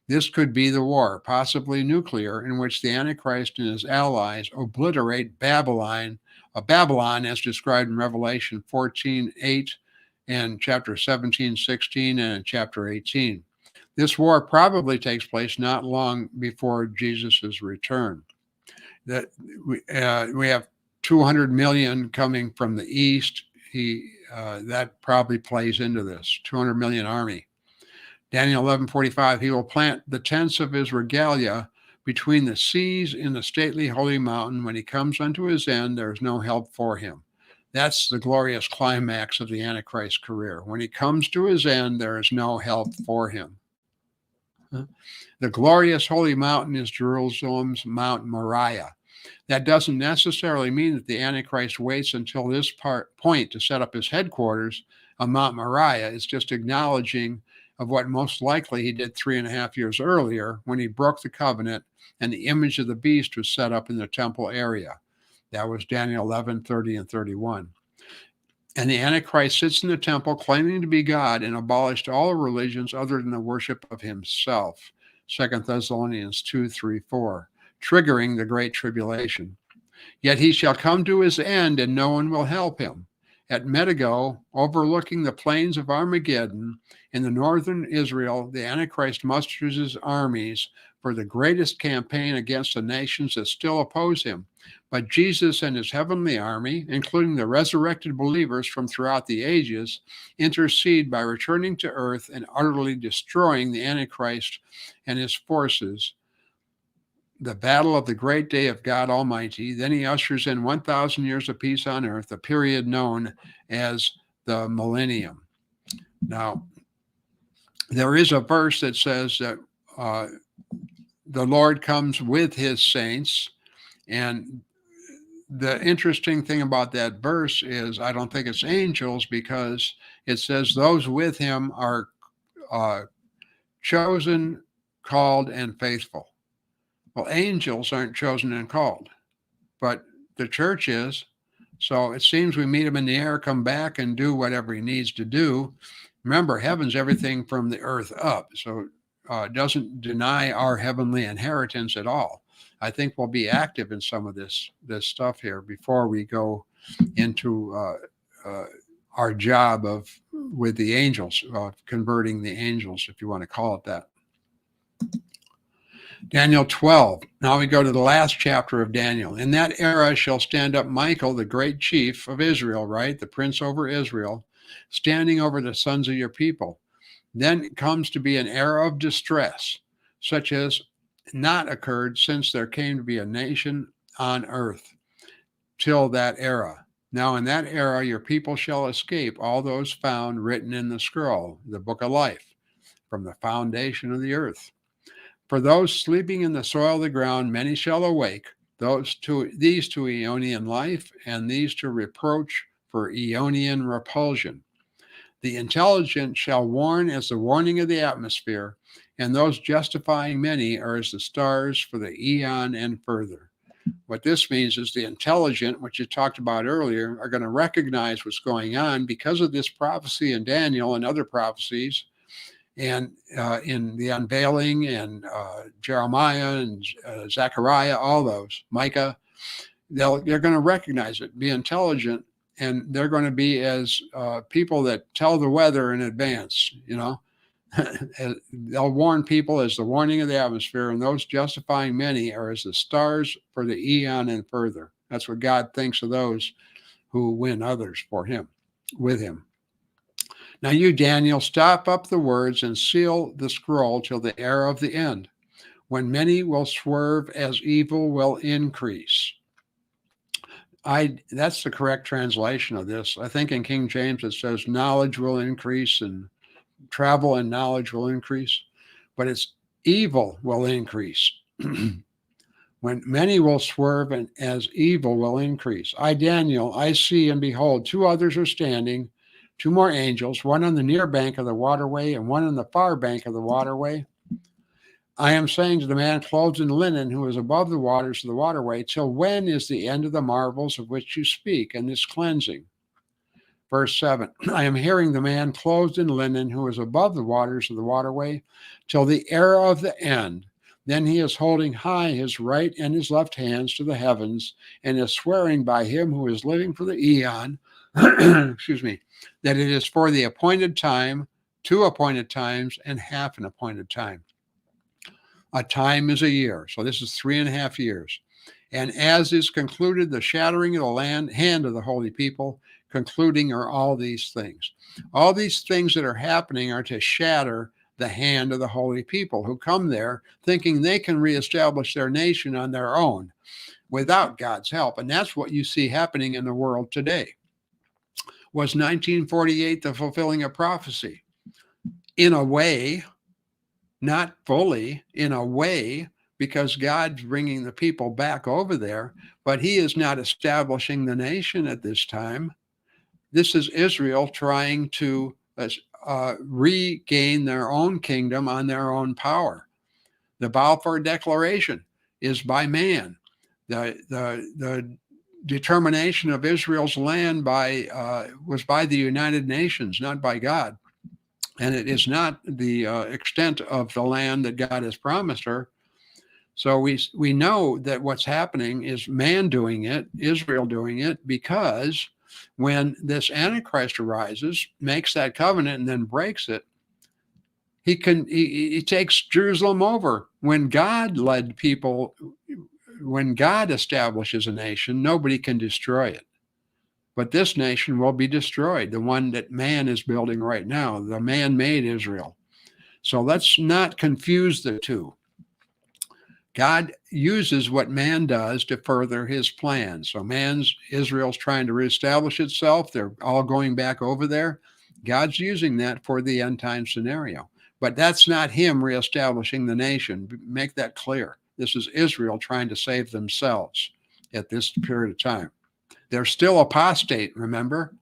This could be the war, possibly nuclear, in which the Antichrist and his allies obliterate Babylon as described in Revelation 14:8 and chapter 17:16 and chapter 18. This war probably takes place not long before Jesus' return. We have 200 million coming from the east. That probably plays into this 200 million army. Daniel 11:45, he will plant the tents of his regalia between the seas in the stately holy mountain. When he comes unto his end, there is no help for him. That's the glorious climax of the Antichrist career. When he comes to his end, there is no help for him. The glorious holy mountain is Jerusalem's Mount Moriah. That doesn't necessarily mean that the Antichrist waits until this point to set up his headquarters on Mount Moriah. It's just acknowledging of what most likely he did 3.5 years earlier when he broke the covenant and the image of the beast was set up in the temple area. That was Daniel 11:30 and 31. And the Antichrist sits in the temple claiming to be God and abolished all religions other than the worship of himself. 2 Thessalonians 2:3-4, triggering the Great Tribulation. Yet he shall come to his end and no one will help him. At Megiddo, overlooking the plains of Armageddon, in the northern Israel, the Antichrist musters his armies for the greatest campaign against the nations that still oppose him. But Jesus and his heavenly army, including the resurrected believers from throughout the ages, intercede by returning to earth and utterly destroying the Antichrist and his forces. The battle of the great day of God Almighty. Then he ushers in 1,000 years of peace on earth, a period known as the millennium. Now, there is a verse that says that the Lord comes with his saints. And the interesting thing about that verse is I don't think it's angels, because it says those with him are chosen, called, and faithful. Well, angels aren't chosen and called, but the church is. So it seems we meet him in the air, come back and do whatever he needs to do. Remember, heaven's everything from the earth up. So it doesn't deny our heavenly inheritance at all. I think we'll be active in some of this stuff here before we go into our job with the angels, converting the angels, if you want to call it that. Daniel 12. Now we go to the last chapter of Daniel. In that era shall stand up Michael, the great chief of Israel, right? The prince over Israel, standing over the sons of your people. Then it comes to be an era of distress, such as not occurred since there came to be a nation on earth till that era. Now in that era your people shall escape, all those found written in the scroll, the book of life, from the foundation of the earth. For those sleeping in the soil of the ground, many shall awake, these to Aeonian life, and these to reproach for Aeonian repulsion. The intelligent shall warn as the warning of the atmosphere, and those justifying many are as the stars for the eon and further. What this means is the intelligent, which you talked about earlier, are going to recognize what's going on because of this prophecy in Daniel and other prophecies, and in the Unveiling and Jeremiah and Zechariah, all those, Micah, they're going to recognize it, be intelligent, and they're going to be as people that tell the weather in advance, you know. They'll warn people as the warning of the atmosphere, and those justifying many are as the stars for the eon and further. That's what God thinks of those who win others for him, with him. Now you, Daniel, stop up the words and seal the scroll till the era of the end, when many will swerve as evil will increase. That's the correct translation of this. I think in King James it says knowledge will increase and travel and knowledge will increase, but it's evil will increase. When many will swerve and as evil will increase. I, Daniel, I see and behold, two others are standing, two more angels, one on the near bank of the waterway and one on the far bank of the waterway. I am saying to the man clothed in linen who is above the waters of the waterway, till when is the end of the marvels of which you speak and this cleansing? Verse 7, I am hearing the man clothed in linen who is above the waters of the waterway till the era of the end. Then he is holding high his right and his left hands to the heavens and is swearing by him who is living for the eon, excuse me, that it is for the appointed time, 2 appointed times, and half an appointed time. A time is a year. So this is 3.5 years. And as is concluded the shattering of the hand of the holy people, concluding are all these things. All these things that are happening are to shatter the hand of the holy people who come there thinking they can reestablish their nation on their own without God's help. And that's what you see happening in the world today. Was 1948 the fulfilling of prophecy? In a way, not fully, in a way, because God's bringing the people back over there, but he is not establishing the nation at this time. This is Israel trying to regain their own kingdom on their own power. The Balfour Declaration is by man. The determination of Israel's land was by the United Nations, not by God. And it is not the extent of the land that God has promised her. So we know that what's happening is man doing it, Israel doing it, because when this Antichrist arises, makes that covenant and then breaks it, he takes Jerusalem over. When God led people, when God establishes a nation, nobody can destroy it. But this nation will be destroyed, the one that man is building right now, the man-made Israel. So let's not confuse the two. God uses what man does to further his plan. So Israel's trying to reestablish itself. They're all going back over there. God's using that for the end time scenario. But that's not him reestablishing the nation. Make that clear. This is Israel trying to save themselves at this period of time. They're still apostate, remember?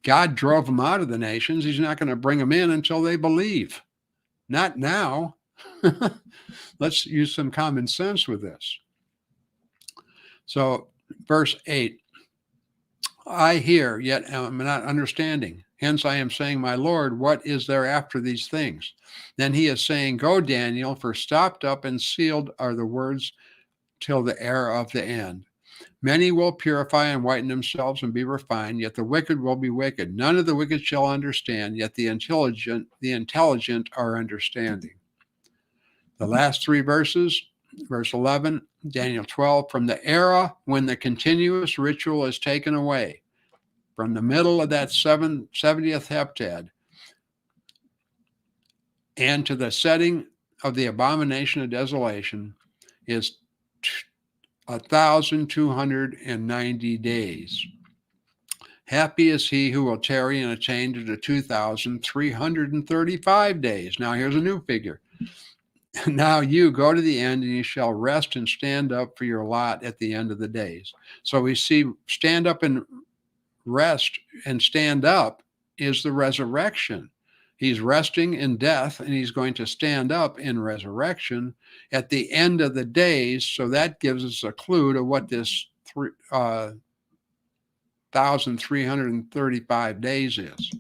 God drove them out of the nations. He's not going to bring them in until they believe. Not now. Let's use some common sense with this. So, verse 8, I hear, yet am not understanding. Hence I am saying, my Lord, what is there after these things? Then he is saying, go, Daniel, for stopped up and sealed are the words till the era of the end. Many will purify and whiten themselves and be refined, yet the wicked will be wicked. None of the wicked shall understand, yet the intelligent are understanding. The last 3 verses, verse 11, Daniel 12, from the era when the continuous ritual is taken away, from the middle of that 70th heptad, and to the setting of the abomination of desolation is 1,290 days. Happy is he who will tarry and attain to the 2,335 days. Now here's a new figure. Now you go to the end and you shall rest and stand up for your lot at the end of the days. So we see stand up and rest and stand up is the resurrection. He's resting in death and he's going to stand up in resurrection at the end of the days. So that gives us a clue to what this 1,335 days is.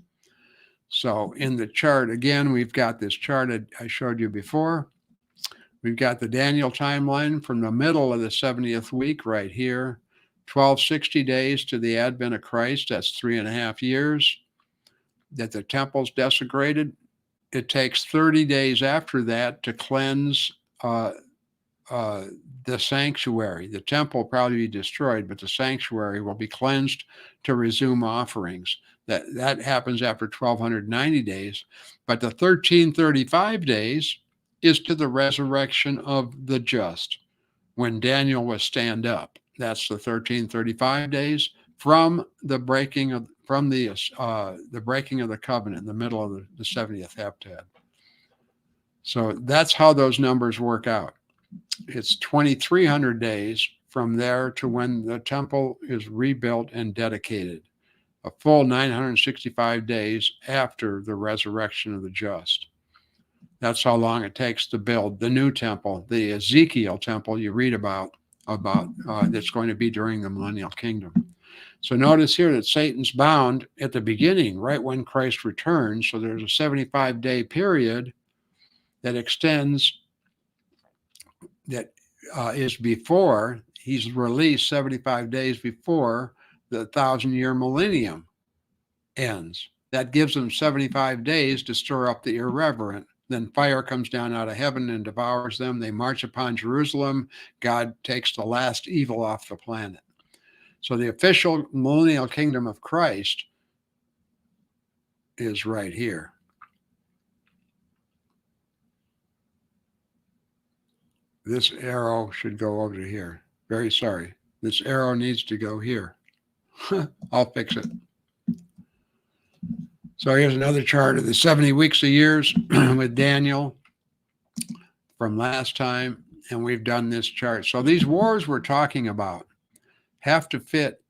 So in the chart, again, we've got this chart I showed you before. We've got the Daniel timeline from the middle of the 70th week right here. 1260 days to the advent of Christ. That's 3.5 years. That the temple's desecrated. It takes 30 days after that to cleanse the sanctuary. The temple will probably be destroyed, but the sanctuary will be cleansed to resume offerings. That happens after 1290 days. But the 1335 days is to the resurrection of the just, when Daniel was stand up. That's the 1335 days from the breaking of the breaking of the covenant in the middle of the 70th heptad. So that's how those numbers work out. It's 2,300 days from there to when the temple is rebuilt and dedicated, a full 965 days after the resurrection of the just. That's how long it takes to build the new temple, the Ezekiel temple you read about that's going to be during the millennial kingdom. So notice here that Satan's bound at the beginning, right when Christ returns. So there's a 75-day period that extends, that is before he's released, 75 days before the 1,000-year millennium ends. That gives them 75 days to stir up the irreverent. Then fire comes down out of heaven and devours them. They march upon Jerusalem. God takes the last evil off the planet. So the official millennial kingdom of Christ is right here. This arrow should go over to here. Very sorry. This arrow needs to go here. I'll fix it. So here's another chart of the 70 weeks of years with Daniel from last time. And we've done this chart. So these wars we're talking about have to fit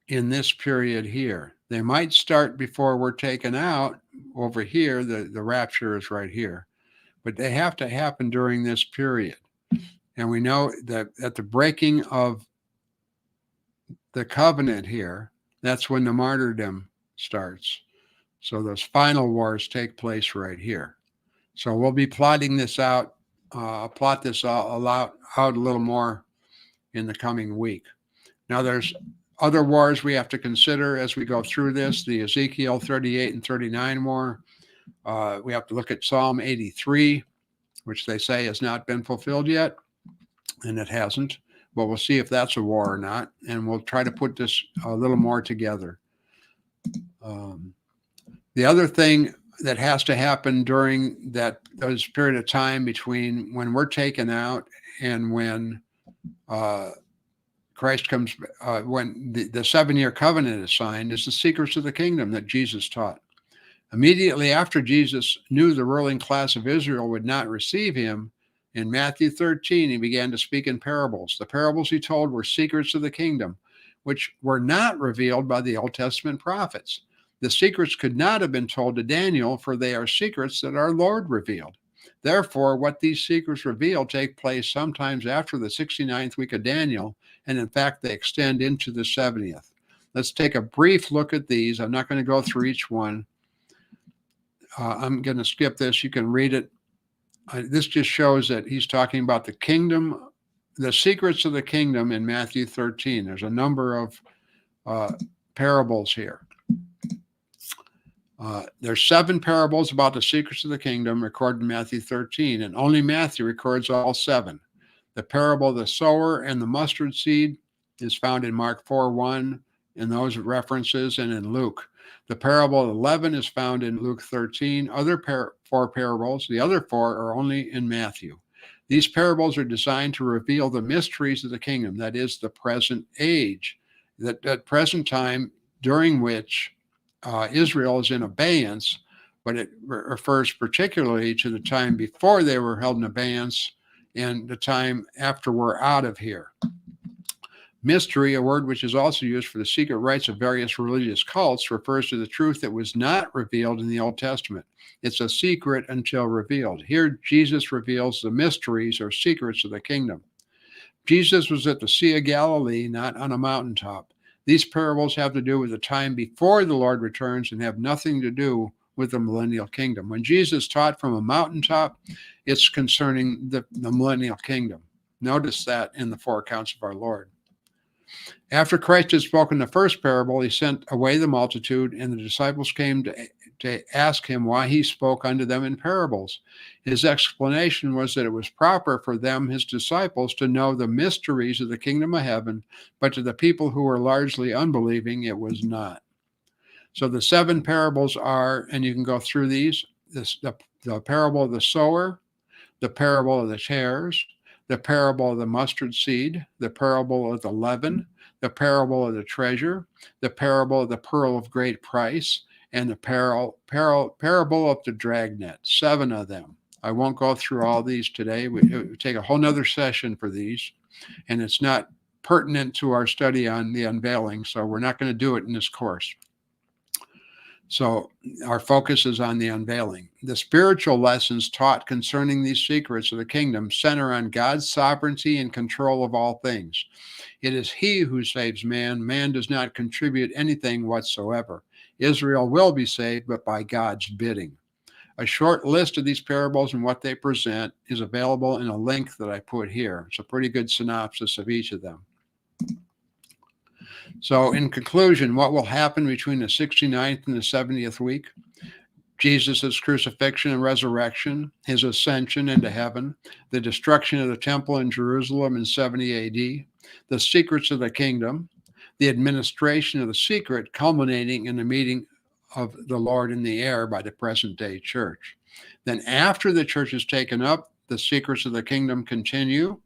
in this period here. They might start before we're taken out over here. The rapture is right here. But they have to happen during this period. And we know that at the breaking of the covenant here, that's when the martyrdom starts. So those final wars take place right here. So we'll be plotting this out, plot this out a little more in the coming week. Now there's other wars we have to consider as we go through this, the Ezekiel 38 and 39 war. We have to look at Psalm 83, which they say has not been fulfilled yet, and it hasn't. But we'll see if that's a war or not, and we'll try to put this a little more together. The other thing that has to happen during those period of time between when we're taken out and when Christ comes, when the 7-year covenant is signed, is the secrets of the kingdom that Jesus taught. Immediately after Jesus knew the ruling class of Israel would not receive him, in Matthew 13, he began to speak in parables. The parables he told were secrets of the kingdom, which were not revealed by the Old Testament prophets. The secrets could not have been told to Daniel, for they are secrets that our Lord revealed. Therefore, what these secrets reveal take place sometimes after the 69th week of Daniel, and in fact, they extend into the 70th. Let's take a brief look at these. I'm not going to go through each one. I'm going to skip this. You can read it. This just shows that he's talking about the kingdom, the secrets of the kingdom in Matthew 13. There's a number of parables here. There's 7 parables about the secrets of the kingdom recorded in Matthew 13, and only Matthew records all 7. The parable of the sower and the mustard seed is found in Mark 4:1 in those references, and in Luke. The parable of the leaven is found in Luke 13. Other 4 parables, the other 4 are only in Matthew. These parables are designed to reveal the mysteries of the kingdom, that is the present age, that present time during which Israel is in abeyance, but it refers particularly to the time before they were held in abeyance and the time after we're out of here. Mystery, a word which is also used for the secret rites of various religious cults, refers to the truth that was not revealed in the Old Testament. It's a secret until revealed. Here, Jesus reveals the mysteries or secrets of the kingdom. Jesus was at the Sea of Galilee, not on a mountaintop. These parables have to do with the time before the Lord returns and have nothing to do with the millennial kingdom. When Jesus taught from a mountaintop, it's concerning the millennial kingdom. Notice that in the 4 accounts of our Lord. After Christ had spoken the first parable, he sent away the multitude, and the disciples came to ask him why he spoke unto them in parables. His explanation was that it was proper for them, his disciples, to know the mysteries of the kingdom of heaven, but to the people who were largely unbelieving, it was not. So the 7 parables are, and you can go through these, the parable of the sower, the parable of the tares, the parable of the mustard seed, the parable of the leaven, the parable of the treasure, the parable of the pearl of great price, and the parable of the dragnet. 7 of them. I won't go through all these today. It would take a whole nother session for these, and it's not pertinent to our study on the unveiling, so we're not going to do it in this course. So our focus is on the unveiling. The spiritual lessons taught concerning these secrets of the kingdom center on God's sovereignty and control of all things. It is He who saves man. Man does not contribute anything whatsoever. Israel will be saved, but by God's bidding. A short list of these parables and what they present is available in a link that I put here. It's a pretty good synopsis of each of them. So in conclusion, what will happen between the 69th and the 70th week? Jesus' crucifixion and resurrection, his ascension into heaven, the destruction of the temple in Jerusalem in 70 AD, the secrets of the kingdom, the administration of the secret culminating in the meeting of the Lord in the air by the present day church. Then after the church is taken up, the secrets of the kingdom continue.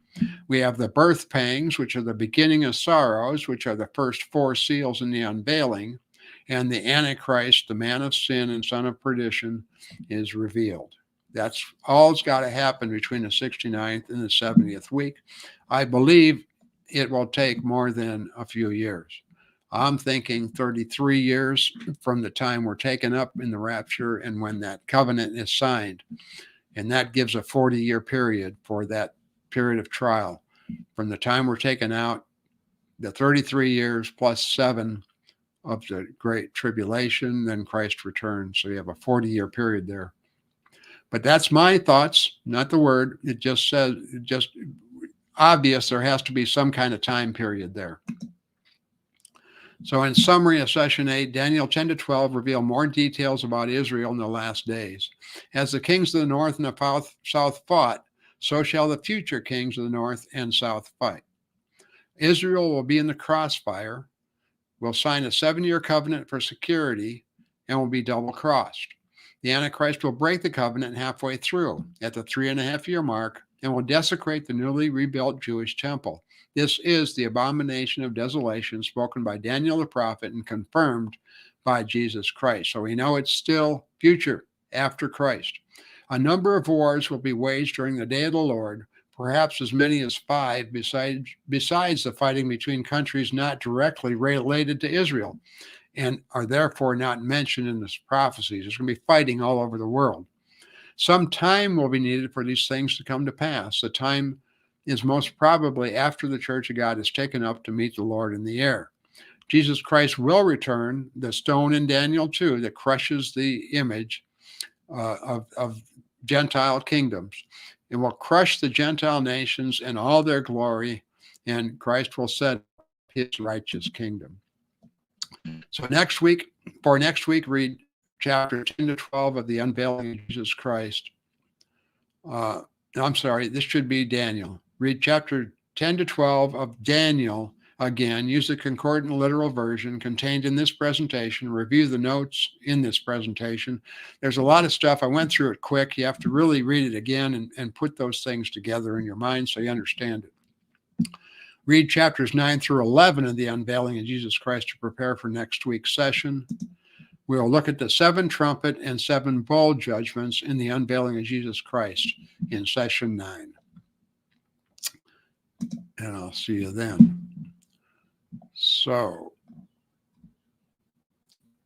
We have the birth pangs, which are the beginning of sorrows, which are the first 4 seals in the unveiling, and the Antichrist, the man of sin and son of perdition, is revealed. That's all's got to happen between the 69th and the 70th week. I believe it will take more than a few years. I'm thinking 33 years from the time we're taken up in the rapture and when that covenant is signed. And that gives a 40-year period for that period of trial. From the time we're taken out, the 33 years plus 7 of the Great Tribulation, then Christ returns. So you have a 40-year period there. But that's my thoughts, not the word. It just says, just obvious there has to be some kind of time period there. So in summary of session 8, Daniel 10 to 12 reveal more details about Israel in the last days. As the kings of the north and the south fought, so shall the future kings of the north and south fight. Israel will be in the crossfire, will sign a 7-year covenant for security, and will be double-crossed. The Antichrist will break the covenant halfway through at the 3.5-year mark and will desecrate the newly rebuilt Jewish temple. This is the abomination of desolation spoken by Daniel the prophet and confirmed by Jesus Christ. So we know it's still future after Christ. A number of wars will be waged during the day of the Lord, perhaps as many as 5 besides the fighting between countries not directly related to Israel and are therefore not mentioned in the prophecies. There's going to be fighting all over the world. Some time will be needed for these things to come to pass. The time is most probably after the church of God is taken up to meet the Lord in the air. Jesus Christ will return, the stone in Daniel 2 that crushes the image of Gentile kingdoms. It will crush the Gentile nations and all their glory, and Christ will set his righteous kingdom. So next week, read chapter 10 to 12 of the Unveiling of Jesus Christ. I'm sorry, this should be Daniel. Read chapter 10 to 12 of Daniel again. Use the concordant literal version contained in this presentation. Review the notes in this presentation. There's a lot of stuff. I went through it quick. You have to really read it again and put those things together in your mind so you understand it. Read chapters 9 through 11 of the Unveiling of Jesus Christ to prepare for next week's session. We'll look at the 7 trumpet and 7 bowl judgments in the Unveiling of Jesus Christ in session 9. And I'll see you then. So,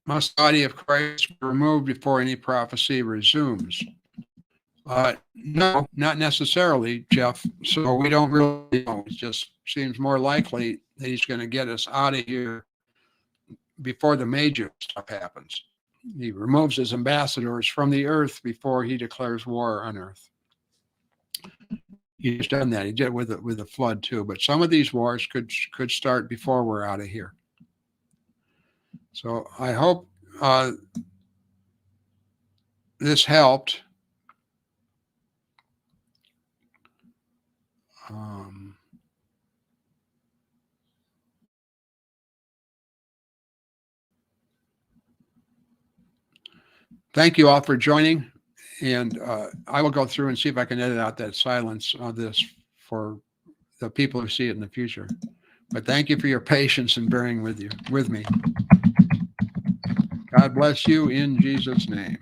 must the body of Christ be removed before any prophecy resumes? No, not necessarily, Jeff. So we don't really know. It just seems more likely that he's going to get us out of here before the major stuff happens. He removes his ambassadors from the earth before he declares war on earth. He's done that. He did with the flood too. But some of these wars could start before we're out of here. So I hope this helped. thank you all for joining. And I will go through and see if I can edit out that silence on this for the people who see it in the future. But thank you for your patience and bearing with me. God bless you in Jesus' name.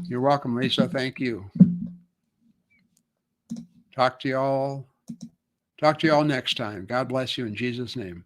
You're welcome, Lisa. Thank you. Talk to you all next time. God bless you in Jesus' name.